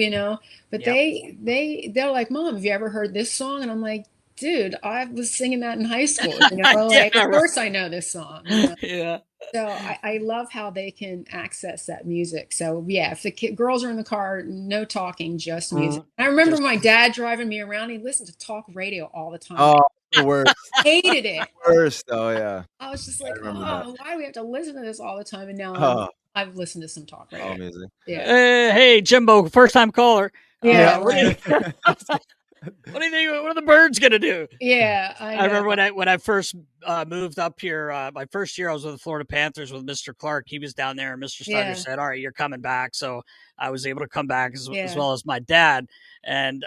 but they're like, Mom, have you ever heard this song? And I'm like, dude, I was singing that in high school. Like, of course I know this song. Yeah. So I love how they can access that music. So yeah, if the girls are in the car, no talking, just music. I remember my dad driving me around. He listened to talk radio all the time. Oh, the worst. Hated it. Worst. Oh yeah. I was just like, why do we have to listen to this all the time? And now I've listened to some talk radio. Oh, amazing. Yeah. Hey, Jimbo, first time caller. Yeah. What do you think? What are the birds gonna do? Yeah, I remember when I first moved up here. My first year, I was with the Florida Panthers with Mr. Clark. He was down there, and Mr. Steiner said, "All right, you're coming back." So I was able to come back as well as my dad. And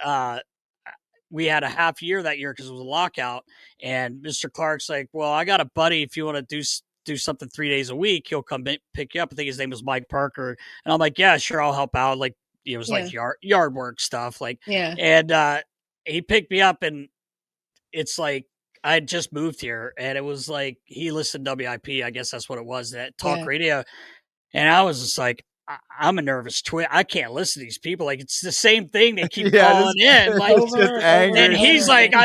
we had a half year that year because it was a lockout. And Mr. Clark's like, "Well, I got a buddy. If you want to do something 3 days a week, he'll come pick you up." I think his name was Mike Parker. And I'm like, "Yeah, sure, I'll help out." Like it was like yard work stuff. Like and he picked me up, and it's like I had just moved here, and it was like he listened to WIP. I guess that's what it was, that talk radio. And I was just like, I'm a nervous twit. I can't listen to these people. Like it's the same thing. They keep calling in. Like, and he's like,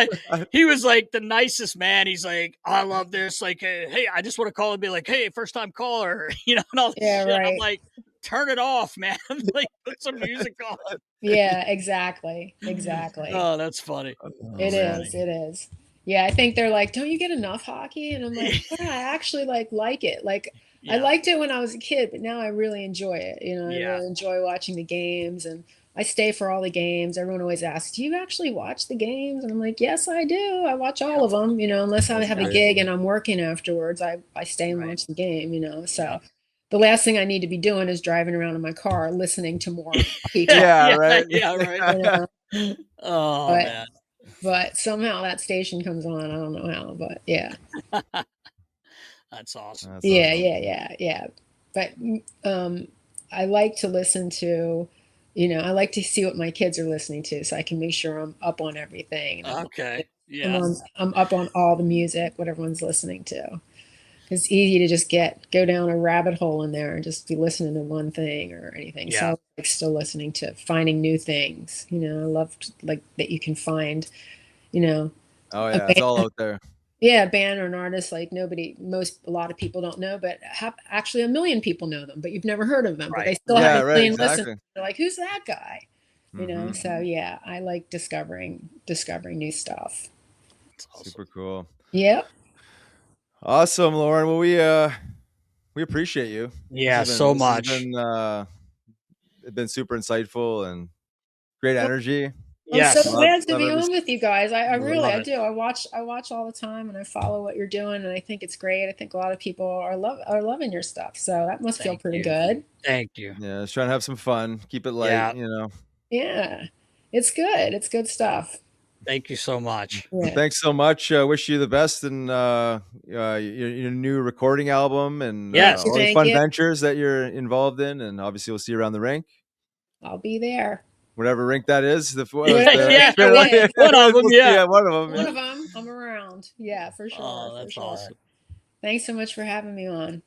he was like the nicest man. He's like, I love this. Like, hey, I just want to call and be like, hey, first time caller, and all this shit. Right. I'm like, turn it off, man. Like, put some music on. Yeah, exactly. Oh, that's funny. It is. Yeah, I think they're like, don't you get enough hockey? And I'm like, yeah, I actually like it. Like, I liked it when I was a kid, but now I really enjoy it. I really enjoy watching the games, and I stay for all the games. Everyone always asks, do you actually watch the games? And I'm like, yes, I do. I watch all of them, unless I have a gig and I'm working afterwards, I stay and watch the game, so. The last thing I need to be doing is driving around in my car listening to more people. Right. Yeah, right. Man. But somehow that station comes on. I don't know how, but yeah. That's awesome. Yeah. But I like to listen to, I like to see what my kids are listening to, so I can make sure I'm up on everything. Okay. Yeah. I'm up on all the music, what everyone's listening to. It's easy to just go down a rabbit hole in there and just be listening to one thing or anything. Yeah. So I like still listening to finding new things. I love like that you can find, Oh yeah, it's all out there. Yeah, a band or an artist like a lot of people don't know, but actually a million people know them, but you've never heard of them. Right. But they still have a million listeners. They're like, who's that guy? So yeah, I like discovering new stuff. Awesome. Super cool. Yep. Awesome, Lauren. Well, we appreciate you. Yeah, so much. It's been super insightful and great energy. I'm so glad to be on with you guys. I do. I watch all the time, and I follow what you're doing, and I think it's great. I think a lot of people are loving your stuff, so that must feel pretty good. Thank you. Yeah, just trying to have some fun, keep it light. Yeah, it's good. It's good stuff. Thank you so much. Yeah. Thanks so much. Wish you the best in your new recording album and all the fun ventures that you're involved in. And obviously we'll see you around the rink. I'll be there. Whatever rink that is. One of them. Yeah, one of them. One of them. I'm around. Yeah, for sure. Oh, that's awesome. Thanks so much for having me on.